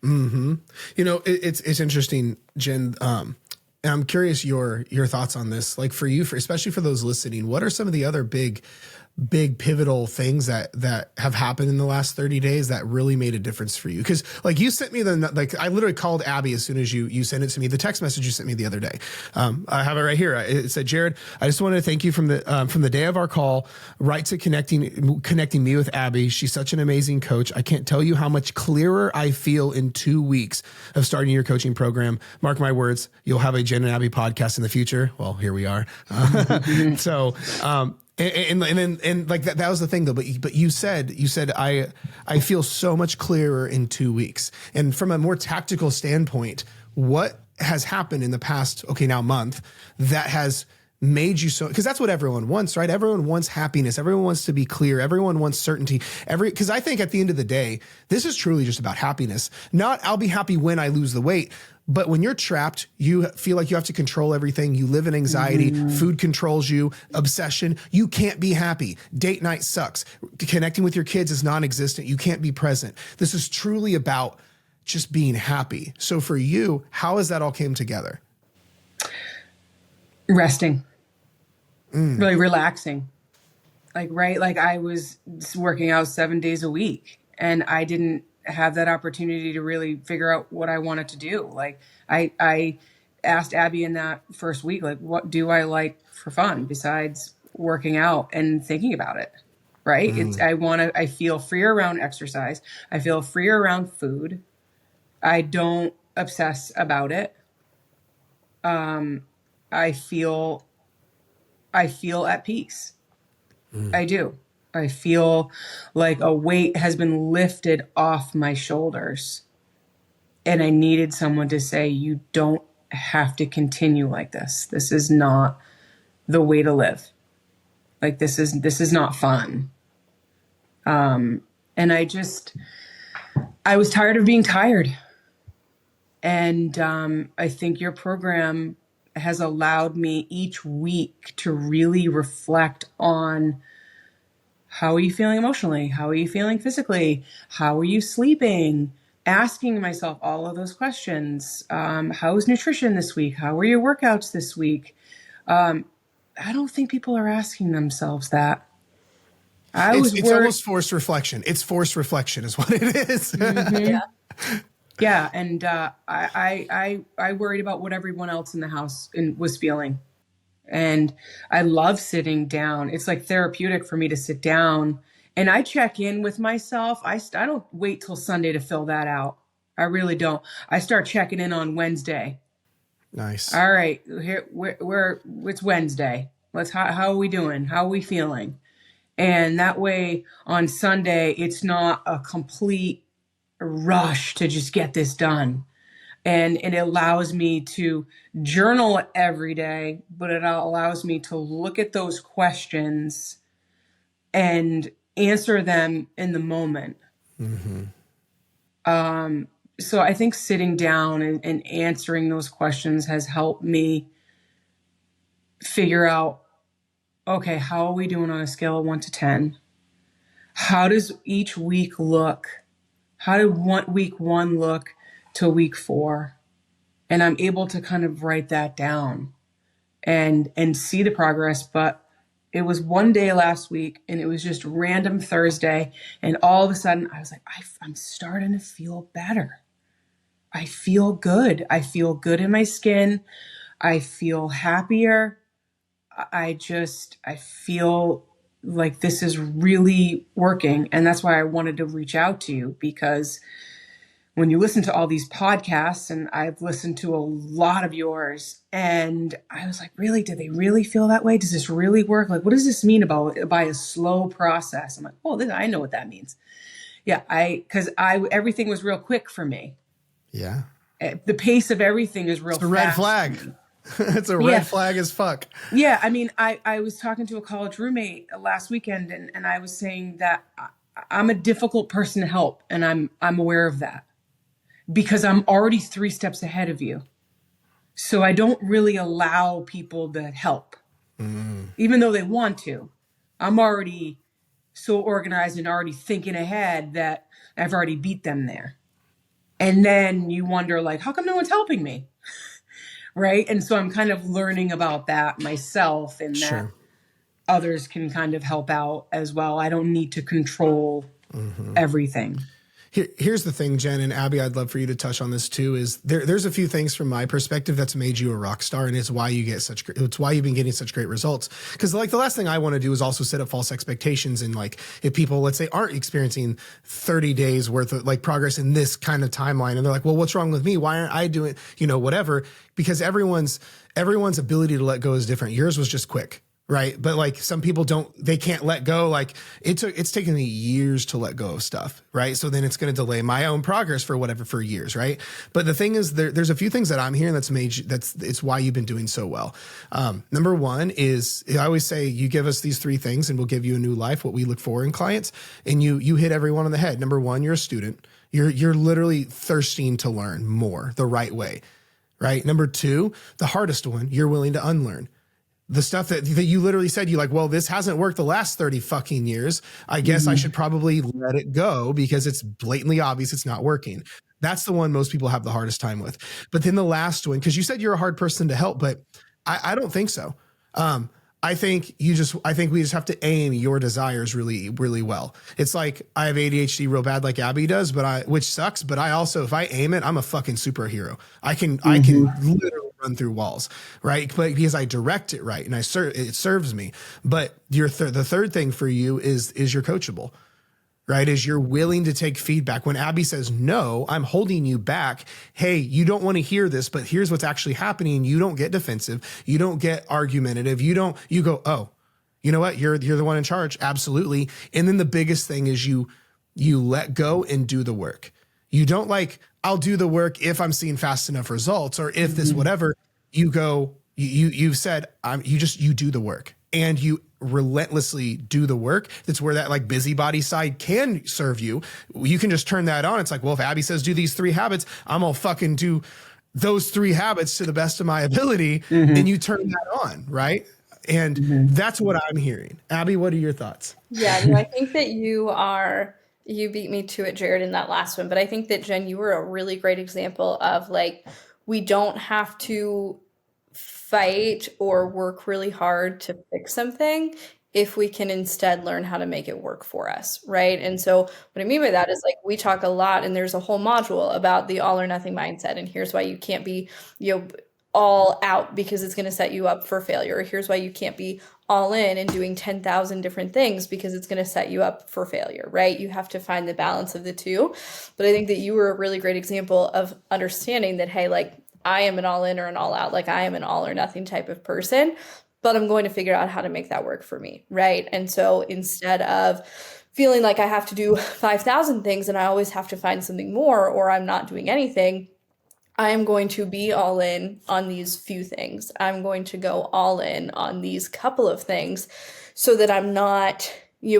It's interesting, Jen. And I'm curious your thoughts on this. Like for you, especially for those listening, what are some of the other big pivotal things that have happened in the last 30 days that really made a difference for you? Because like you sent me I literally called Abby as soon as you sent it to me, the text message you sent me the other day. I have it right here. It said, Jared, I just wanted to thank you from the day of our call right to connecting me with Abby. She's such an amazing coach. I can't tell you how much clearer I feel in 2 weeks of starting your coaching program. Mark my words, you'll have a Jen and Abby podcast in the future. Well, here we are. So, and like that was the thing though. But you said I feel so much clearer in 2 weeks. And from a more tactical standpoint, what has happened in the past month that has made you so? Because that's what everyone wants, right? Everyone wants happiness. Everyone wants to be clear. Everyone wants certainty. Because I think at the end of the day, this is truly just about happiness. Not I'll be happy when I lose the weight. But when you're trapped, you feel like you have to control everything. You live in anxiety. Food controls you. Obsession. You can't be happy. Date night sucks. Connecting with your kids is non-existent. You can't be present. This is truly about just being happy. So for you, how has that all came together? Resting. Really relaxing. Like I was working out 7 days a week and I didn't have that opportunity to really figure out what I wanted to do. Like I asked Abby in that first week, like, what do I like for fun besides working out and thinking about it? Right. I feel freer around exercise. I feel freer around food. I don't obsess about it. I feel at peace. I do. I feel like a weight has been lifted off my shoulders. And I needed someone to say, you don't have to continue like this. This is not the way to live. Like this is not fun. And I was tired of being tired. And I think your program has allowed me each week to really reflect on, how are you feeling emotionally? How are you feeling physically? How are you sleeping? Asking myself all of those questions. How's nutrition this week? How were your workouts this week? I don't think people are asking themselves that. It's almost forced reflection. It's forced reflection is what it is. Yeah. Yeah. And I worried about what everyone else in the house was feeling. And I love sitting down. It's like therapeutic for me to sit down and I check in with myself. I don't wait till Sunday to fill that out. I really don't. I start checking in on Wednesday. Nice. All right, here it's Wednesday. How are we doing? How are we feeling? And that way on Sunday, it's not a complete rush to just get this done. And it allows me to journal every day, but it allows me to look at those questions and answer them in the moment. So I think sitting down and answering those questions has helped me figure out, okay, how are we doing on a scale of 1 to 10? How does each week look? How did week 1 look to week 4? And I'm able to kind of write that down. and see the progress. But it was one day last week, and it was just random Thursday, and all of a sudden I was like, I'm starting to feel better. I feel good. I feel good in my skin. I feel happier. I feel like this is really working. And that's why I wanted to reach out to you, because when you listen to all these podcasts, and I've listened to a lot of yours, and I was like, really, do they really feel that way? Does this really work? Like, what does this mean by a slow process? I'm like, oh, I know what that means. Yeah. Cause everything was real quick for me. Yeah. The pace of everything is real fast. It's a red flag. It's a red flag as fuck. Yeah. I mean, I was talking to a college roommate last weekend, and I was saying that I'm a difficult person to help. And I'm aware of that, because I'm already 3 steps ahead of you. So I don't really allow people to help, even though they want to. I'm already so organized and already thinking ahead that I've already beat them there. And then you wonder, like, how come no one's helping me? Right. And so I'm kind of learning about that myself, and that others can kind of help out as well. I don't need to control everything. Here's the thing, Jen and Abby, I'd love for you to touch on this too, is there's a few things from my perspective that's made you a rock star, and it's why you've been getting such great results. Because like the last thing I want to do is also set up false expectations. And like, if people, let's say, aren't experiencing 30 days worth of like progress in this kind of timeline, and they're like, well, what's wrong with me? Why aren't I doing, whatever? Because everyone's ability to let go is different. Yours was just quick. Right. But like, some people they can't let go. Like it's taken me years to let go of stuff. Right. So then it's going to delay my own progress for years. Right. But the thing is, there's a few things that I'm hearing it's why you've been doing so well. Number one is, I always say, you give us these 3 things and we'll give you a new life, what we look for in clients. And you hit every one on the head. Number one, you're a student. You're literally thirsting to learn more the right way. Right. Number 2, the hardest one, you're willing to unlearn. The stuff that you literally said, well, this hasn't worked the last 30 fucking years. I guess I should probably let it go because it's blatantly obvious it's not working. That's the one most people have the hardest time with. But then the last one, because you said you're a hard person to help, but I don't think so. I think we just have to aim your desires really, really well. It's like, I have ADHD real bad, like Abby does, which sucks. But I also, if I aim it, I'm a fucking superhero. I can literally run through walls, right? But because I direct it right, and it serves me. But the third thing for you is you're coachable. Right? Is you're willing to take feedback. When Abby says, no, I'm holding you back. Hey, you don't want to hear this, but here's what's actually happening. You don't get defensive. You don't get argumentative. You go, oh, you know what? You're the one in charge. Absolutely. And then the biggest thing is you let go and do the work. You don't like, I'll do the work if I'm seeing fast enough results, or if this, whatever. You go, you've said, you do the work, and you relentlessly do the work. That's where that like busybody side can serve you. You can just turn that on. It's like, well, if Abby says do these 3 habits, I'm gonna fucking do those 3 habits to the best of my ability. And you turn that on, right? And that's what I'm hearing. Abby, what are your thoughts? Yeah, no, I think that you beat me to it, Jared, in that last one. But I think that, Jen, you were a really great example of like, we don't have to fight or work really hard to fix something if we can instead learn how to make it work for us, right? And so what I mean by that is, like, we talk a lot, and there's a whole module about the all or nothing mindset, and here's why you can't be, all out, because it's going to set you up for failure. Or here's why you can't be all in and doing 10,000 different things, because it's going to set you up for failure, right? You have to find the balance of the two. But I think that you were a really great example of understanding that, hey, like, I am an all in or an all out, like I am an all or nothing type of person, but I'm going to figure out how to make that work for me, right? And so instead of feeling like I have to do 5,000 things and I always have to find something more, or I'm not doing anything, I am going to be all in on these few things. I'm going to go all in on these couple of things, so that I'm not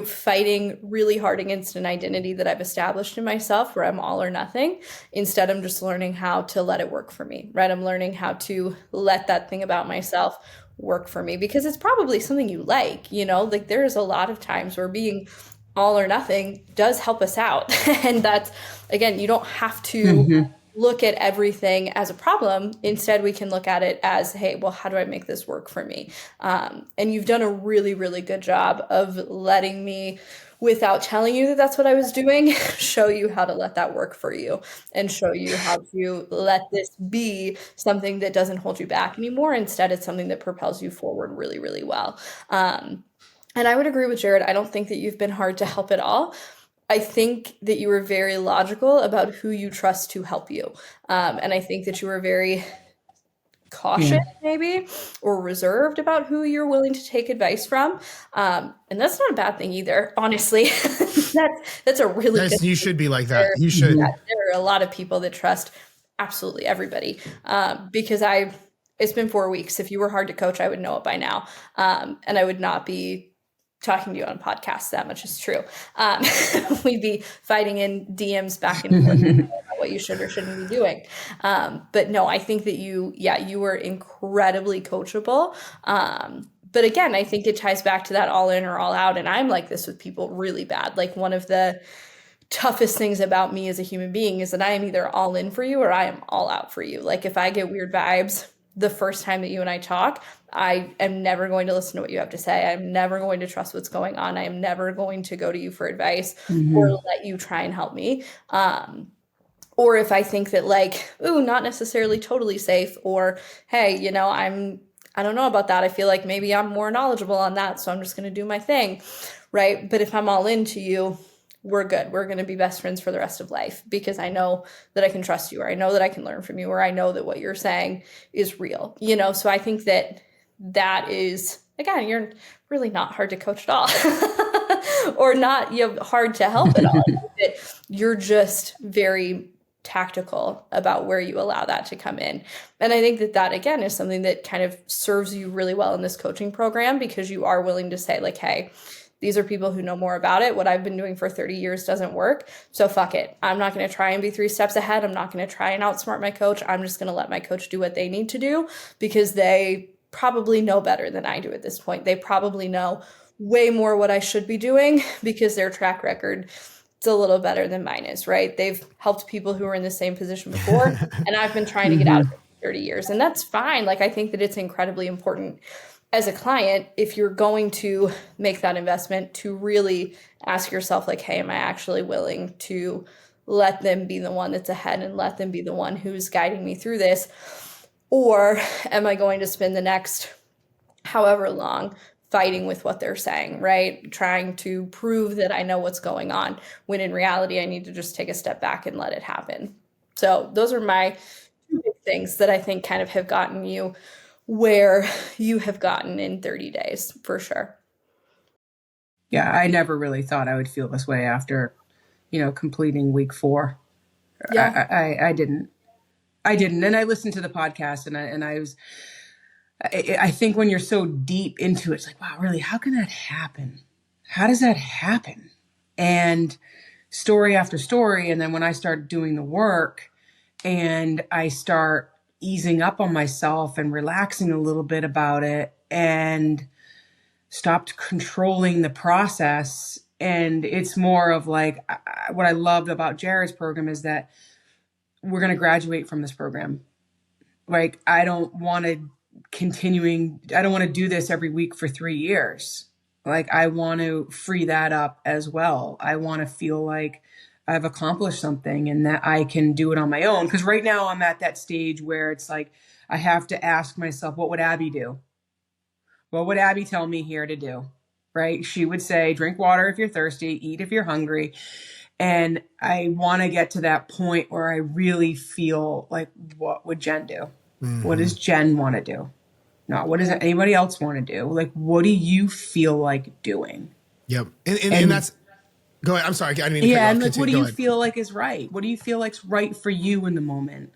fighting really hard against an identity that I've established in myself where I'm all or nothing. Instead, I'm just learning how to let it work for me, right? I'm learning how to let that thing about myself work for me, because it's probably something you like, like there is a lot of times where being all or nothing does help us out. And that's, again, you don't have to look at everything as a problem. Instead, we can look at it as, hey, well, how do I make this work for me? And you've done a really, really good job of letting me, without telling you that that's what I was doing, show you how to let that work for you and show you how to let this be something that doesn't hold you back anymore. Instead, it's something that propels you forward really, really well. And I would agree with Jared. I don't think that you've been hard to help at all. I think that you were very logical about who you trust to help you. And I think that you were very cautious maybe, or reserved about who you're willing to take advice from. And that's not a bad thing either, honestly. That's a really good you should be like that. You should. Yeah, there are a lot of people that trust absolutely everybody. Because it's been 4 weeks. If you were hard to coach, I would know it by now. And I would not be talking to you on podcasts. That much is true. We'd be fighting in DMs back and forth about what you should or shouldn't be doing. But no, I think that you were incredibly coachable. But again, I think it ties back to that all in or all out. And I'm like this with people really bad. Like, one of the toughest things about me as a human being is that I am either all in for you or I am all out for you. Like, if I get weird vibes the first time that you and I talk, I am never going to listen to what you have to say. I'm never going to trust what's going on. I am never going to go to you for advice or let you try and help me. Or if I think that, like, ooh, not necessarily totally safe, or, hey, you know, I don't know about that. I feel like maybe I'm more knowledgeable on that, so I'm just going to do my thing, right? But if I'm all into you, we're good. We're going to be best friends for the rest of life, because I know that I can trust you, or I know that I can learn from you, or I know that what you're saying is real, you know? So I think that is, again, you're really not hard to coach at all or not hard to help at all. You're just very tactical about where you allow that to come in. And I think that again is something that kind of serves you really well in this coaching program, because you are willing to say, like, hey, these are people who know more about it. What I've been doing for 30 years doesn't work. So fuck it. I'm not going to try and be 3 steps ahead. I'm not going to try and outsmart my coach. I'm just going to let my coach do what they need to do, because they probably know better than I do at this point. They probably know way more what I should be doing, because their track record is a little better than mine is, right? They've helped people who were in the same position before, and I've been trying to get out of it for 30 years. And that's fine. Like, I think that it's incredibly important as a client, if you're going to make that investment, to really ask yourself, like, hey, am I actually willing to let them be the one that's ahead and let them be the one who's guiding me through this? Or am I going to spend the next however long fighting with what they're saying, right? Trying to prove that I know what's going on, when in reality, I need to just take a step back and let it happen. So those are my 2 big things that I think kind of have gotten you where you have gotten in 30 days, for sure. Yeah, I never really thought I would feel this way after, completing week 4. Yeah. I didn't. And I listened to the podcast, and I think when you're so deep into it, it's like, wow, really, how can that happen? How does that happen? And story after story. And then when I start doing the work and I start easing up on myself and relaxing a little bit about it, and stopped controlling the process. And it's more of like, what I loved about Jared's program is that we're going to graduate from this program. Like, I don't want to do this every week for 3 years. Like, I want to free that up as well. I want to feel like I've accomplished something and that I can do it on my own. Because right now I'm at that stage where it's like, I have to ask myself, what would Abby do? What would Abby tell me here to do? Right? She would say, drink water if you're thirsty, eat if you're hungry. And I want to get to that point where I really feel like, what would Jenn do? Mm-hmm. What does Jenn want to do? Not what does anybody else want to do? Like, what do you feel like doing? Yep. And that's, go ahead. I'm sorry. I didn't mean to cut you off. And like, what do you feel like is right? What do you feel like's right for you in the moment?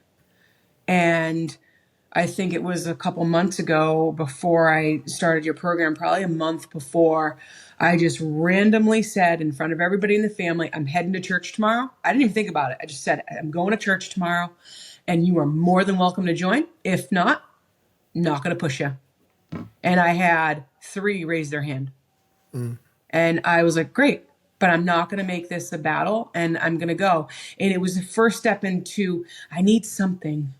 And I think it was a couple months ago, before I started your program, probably a month before, I just randomly said in front of everybody in the family, I'm heading to church tomorrow. I didn't even think about it. I just said, I'm going to church tomorrow, and you are more than welcome to join. If not going to push you. And I had 3 raise their hand. And I was like, great. but I'm not going to make this a battle, and I'm going to go. And it was the first step into, I need something.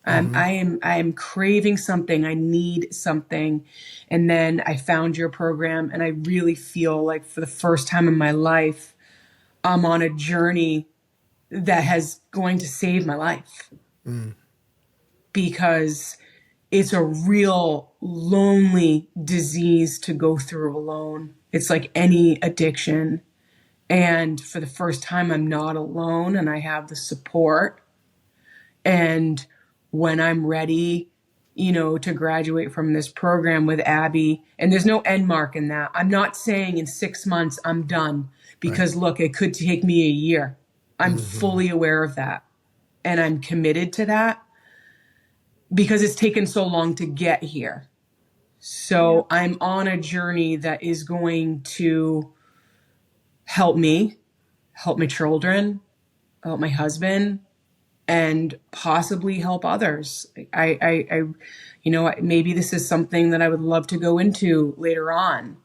I am craving something. I need something. And then I found your program, and I really feel like for the first time in my life, I'm on a journey that has going to save my life. Because it's a real lonely disease to go through alone. It's like any addiction. And for the first time, I'm not alone, and I have the support. And when I'm ready, to graduate from this program with Abby, and there's no end mark in that. I'm not saying in 6 months I'm done, because look, it could take me a year. I'm fully aware of that. And I'm committed to that because it's taken so long to get here. So I'm on a journey that is going to help me, help my children, help my husband, and possibly help others. I maybe this is something that I would love to go into later on.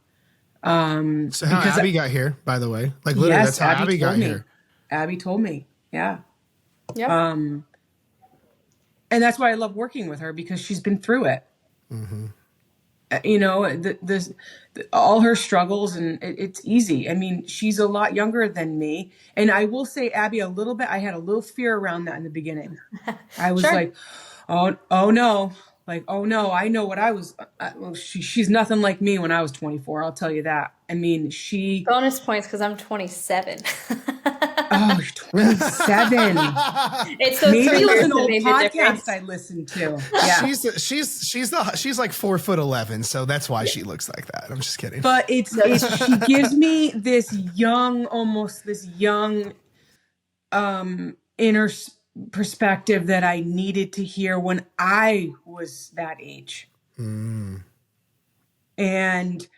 So how Abby got here, by the way, like literally, yes, that's how Abby got here. Abby told me, yeah. Yep. And that's why I love working with her, because she's been through it. All her struggles, and it's easy. I mean, she's a lot younger than me. And I will say, Abby, a little bit, I had a little fear around that in the beginning. I was like, oh no. Like, oh no, I know what I was. She's nothing like me when I was 24. I'll tell you that. I mean, bonus points because I'm 27. Oh, 27. It's those Maybe 3 it was years an that old made the podcast difference. I listened to. Yeah. She's like 4'11", so that's why she looks like that. I'm just kidding. But she gives me this young inner perspective that I needed to hear when I was that age. And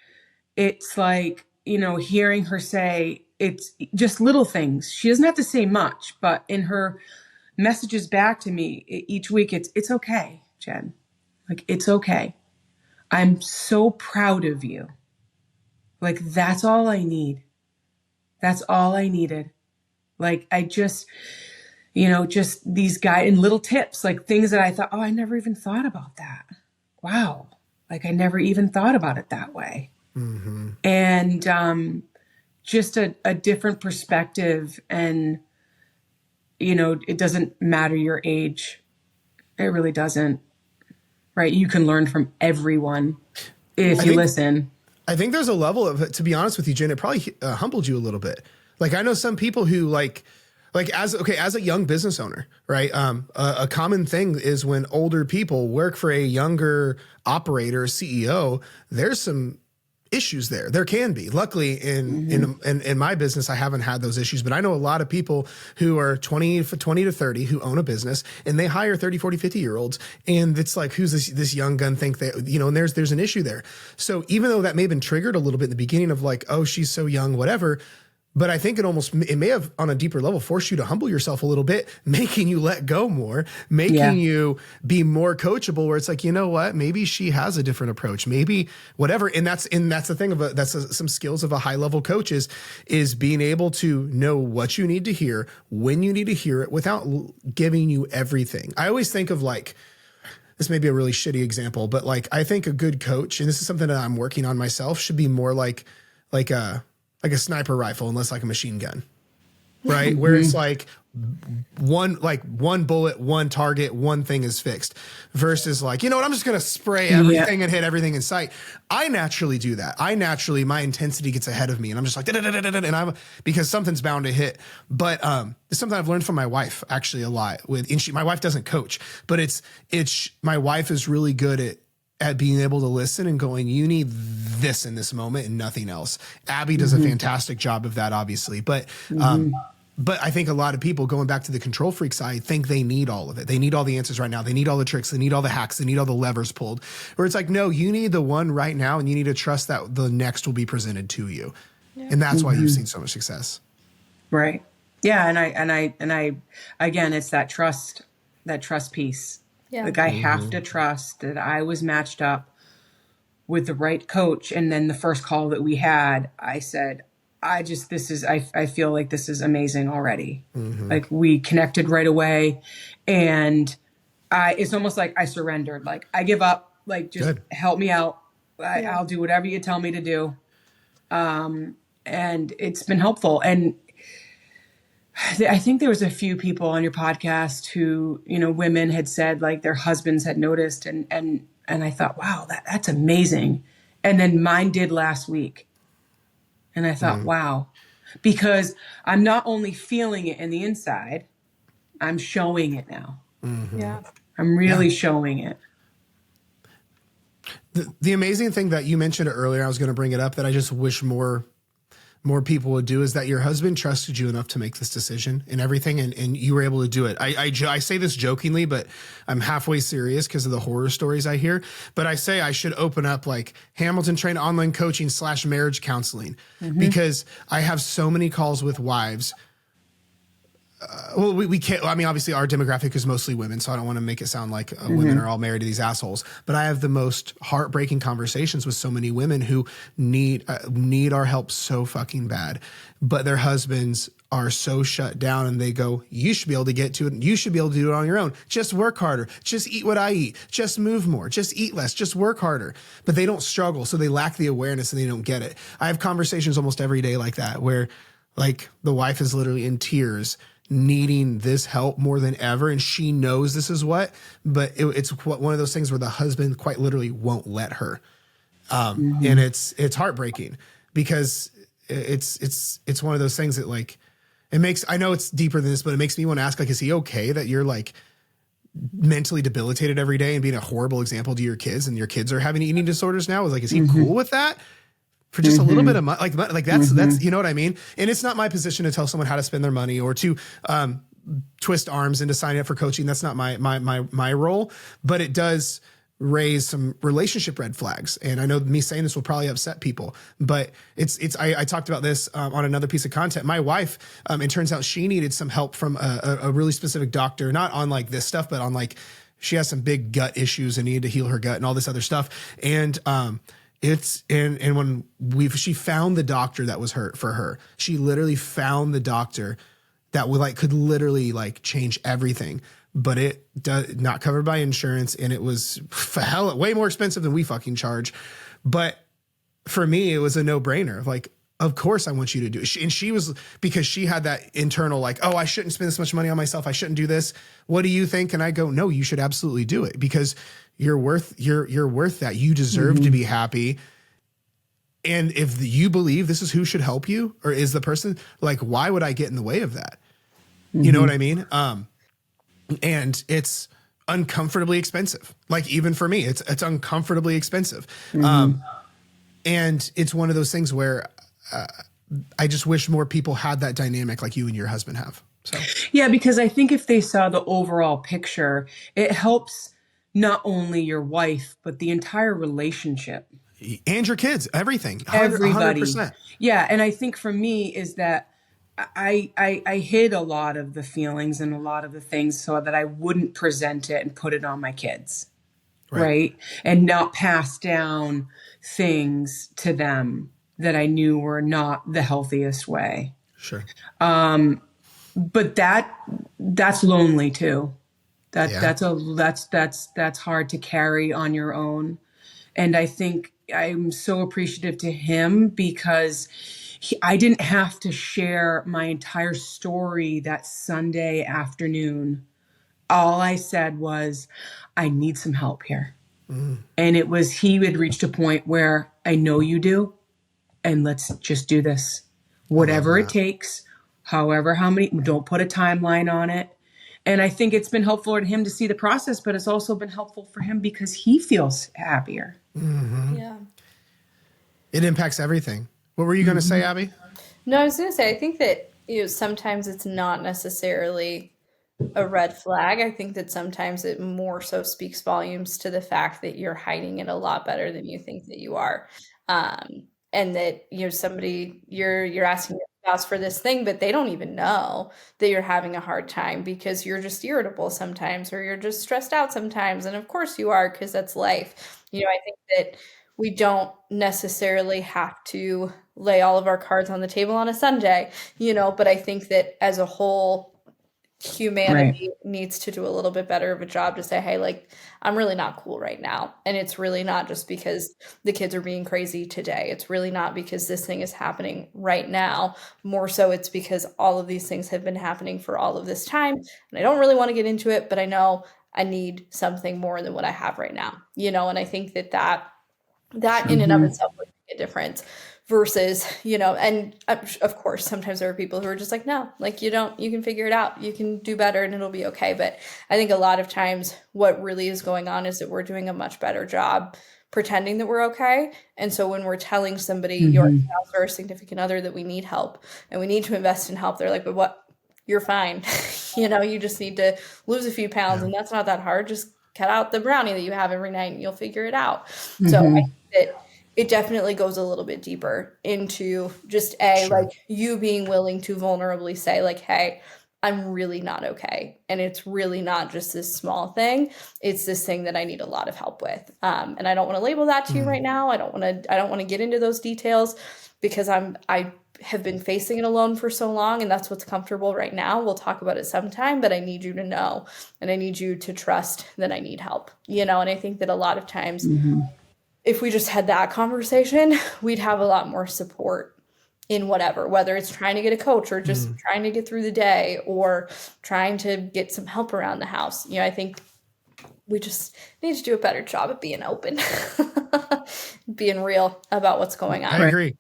it's like, hearing her say, it's just little things. She doesn't have to say much, but in her messages back to me each week, it's okay, Jen. Like, it's okay. I'm so proud of you. Like, that's all I need. That's all I needed. Like, I just, just these and little tips, like things that I thought, I never even thought about that. Wow. Like, I never even thought about it that way. And just a different perspective. And, it doesn't matter your age. It really doesn't. Right? You can learn from everyone if you listen. I think there's a level of, to be honest with you, Jen, it probably humbled you a little bit. Like, I know some people who as a young business owner, right? A common thing is when older people work for a younger operator, CEO, there's some issues there. There can be. Luckily, in my business, I haven't had those issues, but I know a lot of people who are 20 to 30 who own a business, and they hire 30, 40, 50-year-olds. And it's like, who's this young gun think that, and there's an issue there. So even though that may have been triggered a little bit in the beginning of like, oh, she's so young, whatever, but I think it may have on a deeper level forced you to humble yourself a little bit, making you let go more, making you be more coachable, where it's like, you know what, maybe she has a different approach, maybe whatever. And that's the thing of some skills of a high level coach is being able to know what you need to hear, when you need to hear it, without giving you everything. I always think of like, this may be a really shitty example, but like, I think a good coach, and this is something that I'm working on myself, should be more like a sniper rifle and less like a machine gun, right? Where it's like one bullet, one target, one thing is fixed, versus like, I'm just going to spray everything and hit everything in sight. I naturally do that. My intensity gets ahead of me, and I'm just like, and because something's bound to hit. But it's something I've learned from my wife actually a lot my wife doesn't coach, but my wife is really good at being able to listen and going, you need this in this moment and nothing else. Abby does a fantastic job of that, obviously. But I think a lot of people, going back to the control freak side, think they need all of it. They need all the answers right now. They need all the tricks. They need all the hacks. They need all the levers pulled. Where it's like, no, you need the one right now, and you need to trust that the next will be presented to you. Yeah. And that's why you've seen so much success. Right. Yeah. And I, again, it's that trust piece. Yeah. Like, I have to trust that I was matched up with the right coach. And then the first call that we had, I said, I feel like this is amazing already. Like we connected right away, and it's almost like I surrendered. Like I give up, like just Good. help me out. Yeah. I'll do whatever you tell me to do. And it's been helpful. And I think there was a few people on your podcast who, women had said like their husbands had noticed, and I thought, wow, that's amazing. And then mine did last week. And I thought, wow, because I'm not only feeling it in the inside, I'm showing it now. Yeah. I'm really showing it. The amazing thing that you mentioned earlier, I was going to bring it up, that I just wish more people would do, is that your husband trusted you enough to make this decision and everything, and you were able to do it. I say this jokingly, but I'm halfway serious because of the horror stories I hear. But I say I should open up like Hamilton Trained Online Coaching / marriage counseling, because I have so many calls with wives. Well, we can't. I mean, obviously, our demographic is mostly women, so I don't want to make it sound like women are all married to these assholes. But I have the most heartbreaking conversations with so many women who need our help so fucking bad, but their husbands are so shut down, and they go, "You should be able to get to it. You should be able to do it on your own. Just work harder. Just eat what I eat. Just move more. Just eat less. Just work harder." But they don't struggle, so they lack the awareness and they don't get it. I have conversations almost every day like that, where like the wife is literally in tears, needing this help more than ever, and she knows this is what, but it's one of those things where the husband quite literally won't let her, and it's heartbreaking, because it's one of those things that like it makes, I know it's deeper than this, but it makes me want to ask, like, is he okay that you're like mentally debilitated every day and being a horrible example to your kids, and your kids are having eating disorders now? Is he cool with that? For just a little bit of money, like that's, you know what I mean? And it's not my position to tell someone how to spend their money or to twist arms into signing up for coaching. That's not my role, but it does raise some relationship red flags. And I know me saying this will probably upset people, but I talked about this on another piece of content. My wife, it turns out she needed some help from a really specific doctor, not on like this stuff, but on like, she has some big gut issues and needed to heal her gut and all this other stuff. And, when she found the doctor that was for her. She literally found the doctor that could literally like change everything, but it not covered by insurance, and it was way more expensive than we fucking charge. But for me, it was a no brainer. Like, of course I want you to do it. And she was, because she had that internal like, oh, I shouldn't spend this much money on myself. I shouldn't do this. What do you think? And I go, no, you should absolutely do it, because you're worth that. You deserve to be happy. And if you believe this is who should help you, or is the person, like, why would I get in the way of that? You know what I mean? And it's uncomfortably expensive. Like, even for me, it's uncomfortably expensive. And it's one of those things where I just wish more people had that dynamic like you and your husband have. So yeah, because I think if they saw the overall picture, it helps not only your wife, but the entire relationship. And your kids, everything, Everybody. 100%. Yeah. And I think for me is that I hid a lot of the feelings and a lot of the things so that I wouldn't present it and put it on my kids. Right. And not pass down things to them that I knew were not the healthiest way. Sure. But that's lonely too. That's hard to carry on your own. And I think I'm so appreciative to him, because I didn't have to share my entire story that Sunday afternoon. All I said was, I need some help here. And it was, he had reached a point where, I know you do, and let's just do this. Whatever it takes, however, don't put a timeline on it. And I think it's been helpful to him to see the process, but it's also been helpful for him because he feels happier. Yeah. It impacts everything. What were you going to say, Abby? No, I was going to say, I think that, sometimes it's not necessarily a red flag. I think that sometimes it more so speaks volumes to the fact that you're hiding it a lot better than you think that you are. And that, somebody, you're asking your spouse for this thing, but they don't even know that you're having a hard time because you're just irritable sometimes, or you're just stressed out sometimes. And of course you are, because that's life. I think that we don't necessarily have to lay all of our cards on the table on a Sunday, but I think that as a whole, humanity needs to do a little bit better of a job to say, hey, like, I'm really not cool right now. And it's really not just because the kids are being crazy today. It's really not because this thing is happening right now. More so it's because all of these things have been happening for all of this time. And I don't really want to get into it, but I know I need something more than what I have right now, and I think that in and of itself would make a difference versus, and of course, sometimes there are people who are just like, no, like you can figure it out. You can do better and it'll be okay. But I think a lot of times what really is going on is that we're doing a much better job pretending that we're okay. And so when we're telling somebody, your spouse or a significant other, that we need help and we need to invest in help, they're like, but what? You're fine. You just need to lose a few pounds and that's not that hard. Just cut out the brownie that you have every night and you'll figure it out. So I think that it definitely goes a little bit deeper into just like you being willing to vulnerably say like, hey, I'm really not okay. And it's really not just this small thing. It's this thing that I need a lot of help with. And I don't want to label that to you right now. I don't want to get into those details because I have been facing it alone for so long and that's what's comfortable right now. We'll talk about it sometime, but I need you to know and I need you to trust that I need help, and I think that a lot of times if we just had that conversation, we'd have a lot more support in whether it's trying to get a coach or just trying to get through the day or trying to get some help around the house. I think we just need to do a better job at being open, being real about what's going on. I agree.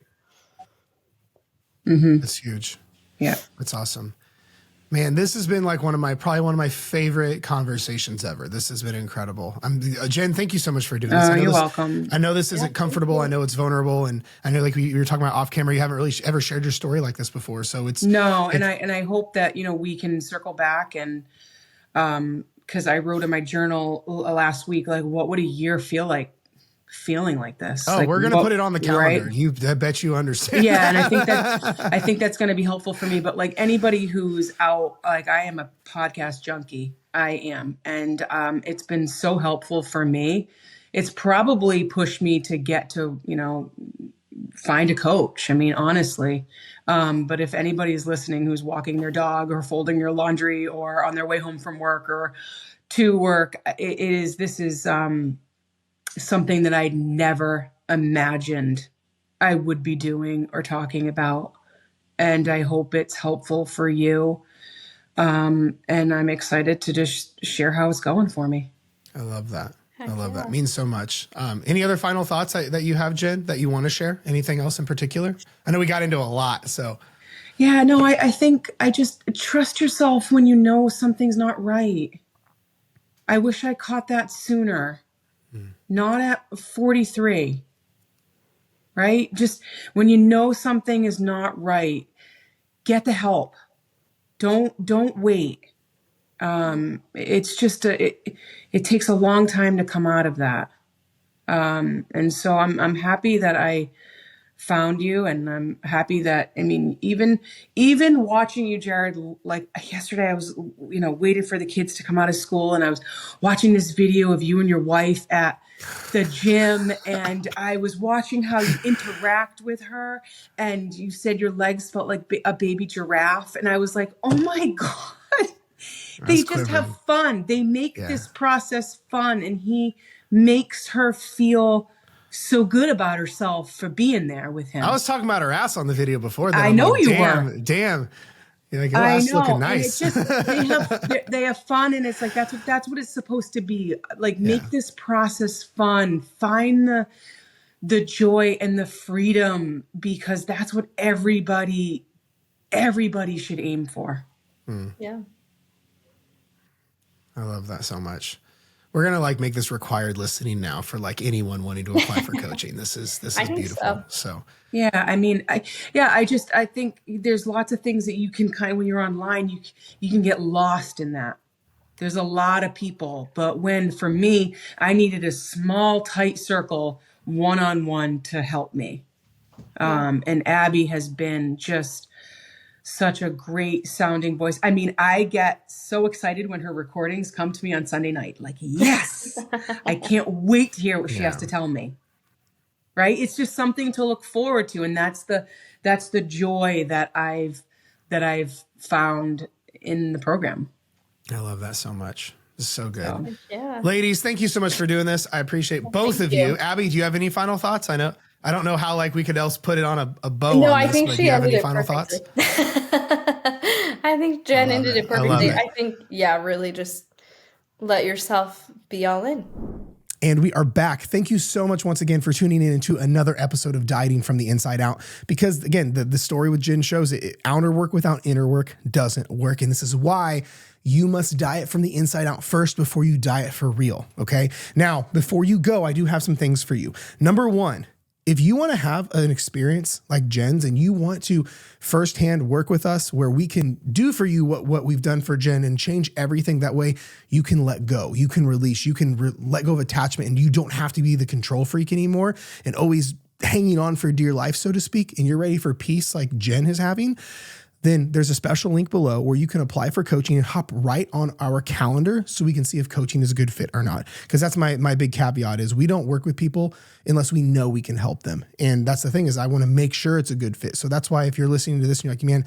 That's huge. Yeah. That's awesome. Man, this has been like probably one of my favorite conversations ever. This has been incredible. Jenn, thank you so much for doing this. You're welcome. I know this isn't comfortable. I know it's vulnerable. And I know like we were talking about off camera, you haven't really ever shared your story like this before. So I hope that, we can circle back and, cause I wrote in my journal last week, like what would a year feel like feeling like this? Oh, like, we're going to put it on the calendar. Right? I bet you understand. Yeah. And I think that's going to be helpful for me, but like anybody who's out, like I am a podcast junkie. I am. And, it's been so helpful for me. It's probably pushed me to get to, find a coach. I mean, honestly. But if anybody's listening who's walking their dog or folding their laundry or on their way home from work or to work, this is something that I never imagined I would be doing or talking about. And I hope it's helpful for you. And I'm excited to just share how it's going for me. I love that. I love that. It means so much. Any other final thoughts that you have, Jenn, that you want to share? Anything else in particular? I know we got into a lot, so. Yeah, no, I think I just trust yourself when you know something's not right. I wish I caught that sooner. Not at 43, right? Just when you know something is not right, get the help. Don't wait. It's just it takes a long time to come out of that. And so I'm happy that I found you, and I'm happy that, even watching you, Jared, like yesterday I was, waiting for the kids to come out of school and I was watching this video of you and your wife at the gym and I was watching how you interact with her and you said your legs felt like a baby giraffe. And I was like, oh my God, they just have fun. They make this process fun. And he makes her feel so good about herself for being there with him. I was talking about her ass on the video before that. I know you were. Damn. You're like, your ass looking nice. And it's just, they have fun. And it's like, that's what it's supposed to be. Like, make this process fun. Find the joy and the freedom, because that's what everybody should aim for. Yeah. I love that so much. We're going to make this required listening now for anyone wanting to apply for coaching. This is beautiful. So yeah, I think there's lots of things that you can when you're online, you can get lost in that. There's a lot of people, but for me, I needed a small, tight circle, one-on-one to help me. And Abby has been just such a great sounding voice. I get so excited when her recordings come to me on Sunday night. Like, yes, I can't wait to hear what she has to tell me. right? It's just something to look forward to. And that's the joy that I've found in the program. I love that so much. It's so good. So, Yeah. Ladies, thank you so much for doing this. I appreciate both of you. Abby, do you have any final thoughts? I don't know how like we could else put it on a bow. No, on I this, think but she do you have ended any it final perfectly. thoughts? I think Jen ended it perfectly. it. I think, yeah, really just let yourself be all in. And we are back. Thank you so much once again for tuning in to another episode of Dieting from the Inside Out. Because again, the story with Jenn shows outer work without inner work doesn't work. And this is why you must diet from the inside out first before you diet for real. Okay. Now, before you go, I do have some things for you. Number one, if you want to have an experience like Jenn's and you want to firsthand work with us where we can do for you what we've done for Jenn and change everything, that way you can let go, you can release, you can let go of attachment, and you don't have to be the control freak anymore and always hanging on for dear life, so to speak, and you're ready for peace like Jenn is having, then there's a special link below where you can apply for coaching and hop right on our calendar so we can see if coaching is a good fit or not. Because that's my big caveat is we don't work with people unless we know we can help them. And that's the thing is I want to make sure it's a good fit. So that's why if you're listening to this and you're like, man,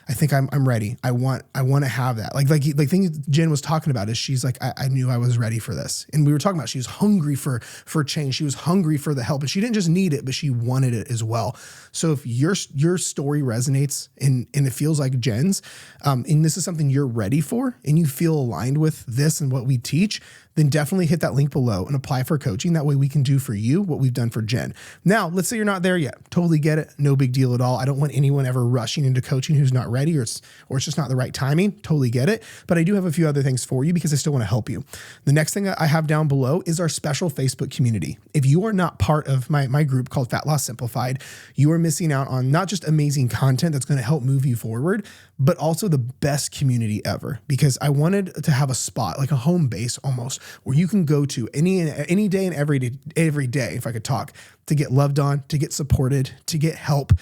I think I'm ready. I want to have that. Like thing Jenn was talking about is she's like, I knew I was ready for this. And we were talking about, she was hungry for change. She was hungry for the help, and she didn't just need it, but she wanted it as well. So if your story resonates and it feels like Jenn's, and this is something you're ready for and you feel aligned with this and what we teach, then definitely hit that link below and apply for coaching. That way we can do for you what we've done for Jenn. Now, let's say you're not there yet. Totally get it. No big deal at all. I don't want anyone ever rushing into coaching who's not ready or it's just not the right timing. Totally get it. But I do have a few other things for you because I still want to help you. The next thing I have down below is our special Facebook community. If you are not part of my group called Fat Loss Simplified, you are missing out on not just amazing content that's going to help move you forward, but also the best community ever, because I wanted to have a spot, like a home base almost, where you can go to any day and every day, if I could talk, to get loved on, to get supported, to get help,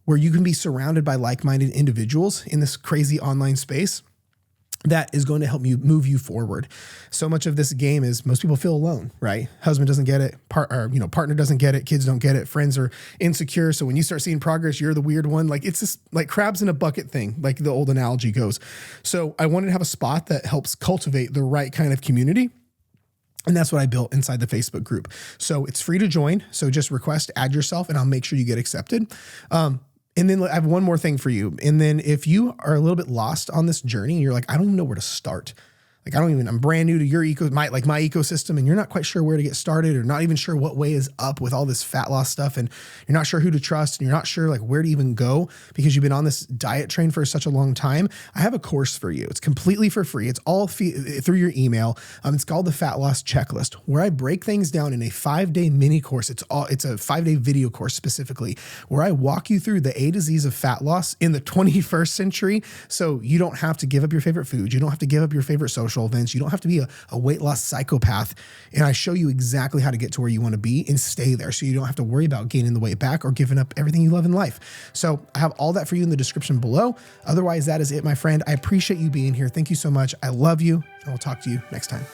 where you can be surrounded by like-minded individuals in this crazy online space that is going to help you move you forward. So much of this game is most people feel alone, right? Husband doesn't get it, partner doesn't get it, kids don't get it, friends are insecure. So when you start seeing progress, you're the weird one. Like it's just like crabs in a bucket thing, like the old analogy goes. So I wanted to have a spot that helps cultivate the right kind of community. And that's what I built inside the Facebook group. So it's free to join. So just request, add yourself, and I'll make sure you get accepted. And then I have one more thing for you. And then if you are a little bit lost on this journey and you're like, I don't even know where to start. Like, I'm brand new to your my ecosystem, and you're not quite sure where to get started, or not even sure what way is up with all this fat loss stuff. And you're not sure who to trust, and you're not sure like where to even go because you've been on this diet train for such a long time. I have a course for you. It's completely for free. It's all through your email. It's called the Fat Loss Checklist, where I break things down in a 5-day mini course. It's a 5-day video course specifically, where I walk you through the A to Z's of fat loss in the 21st century. So you don't have to give up your favorite food. You don't have to give up your favorite social events. You don't have to be a weight loss psychopath. And I show you exactly how to get to where you want to be and stay there, so you don't have to worry about gaining the weight back or giving up everything you love in life. So I have all that for you in the description below. Otherwise, that is it, my friend. I appreciate you being here. Thank you so much. I love you, and we'll talk to you next time.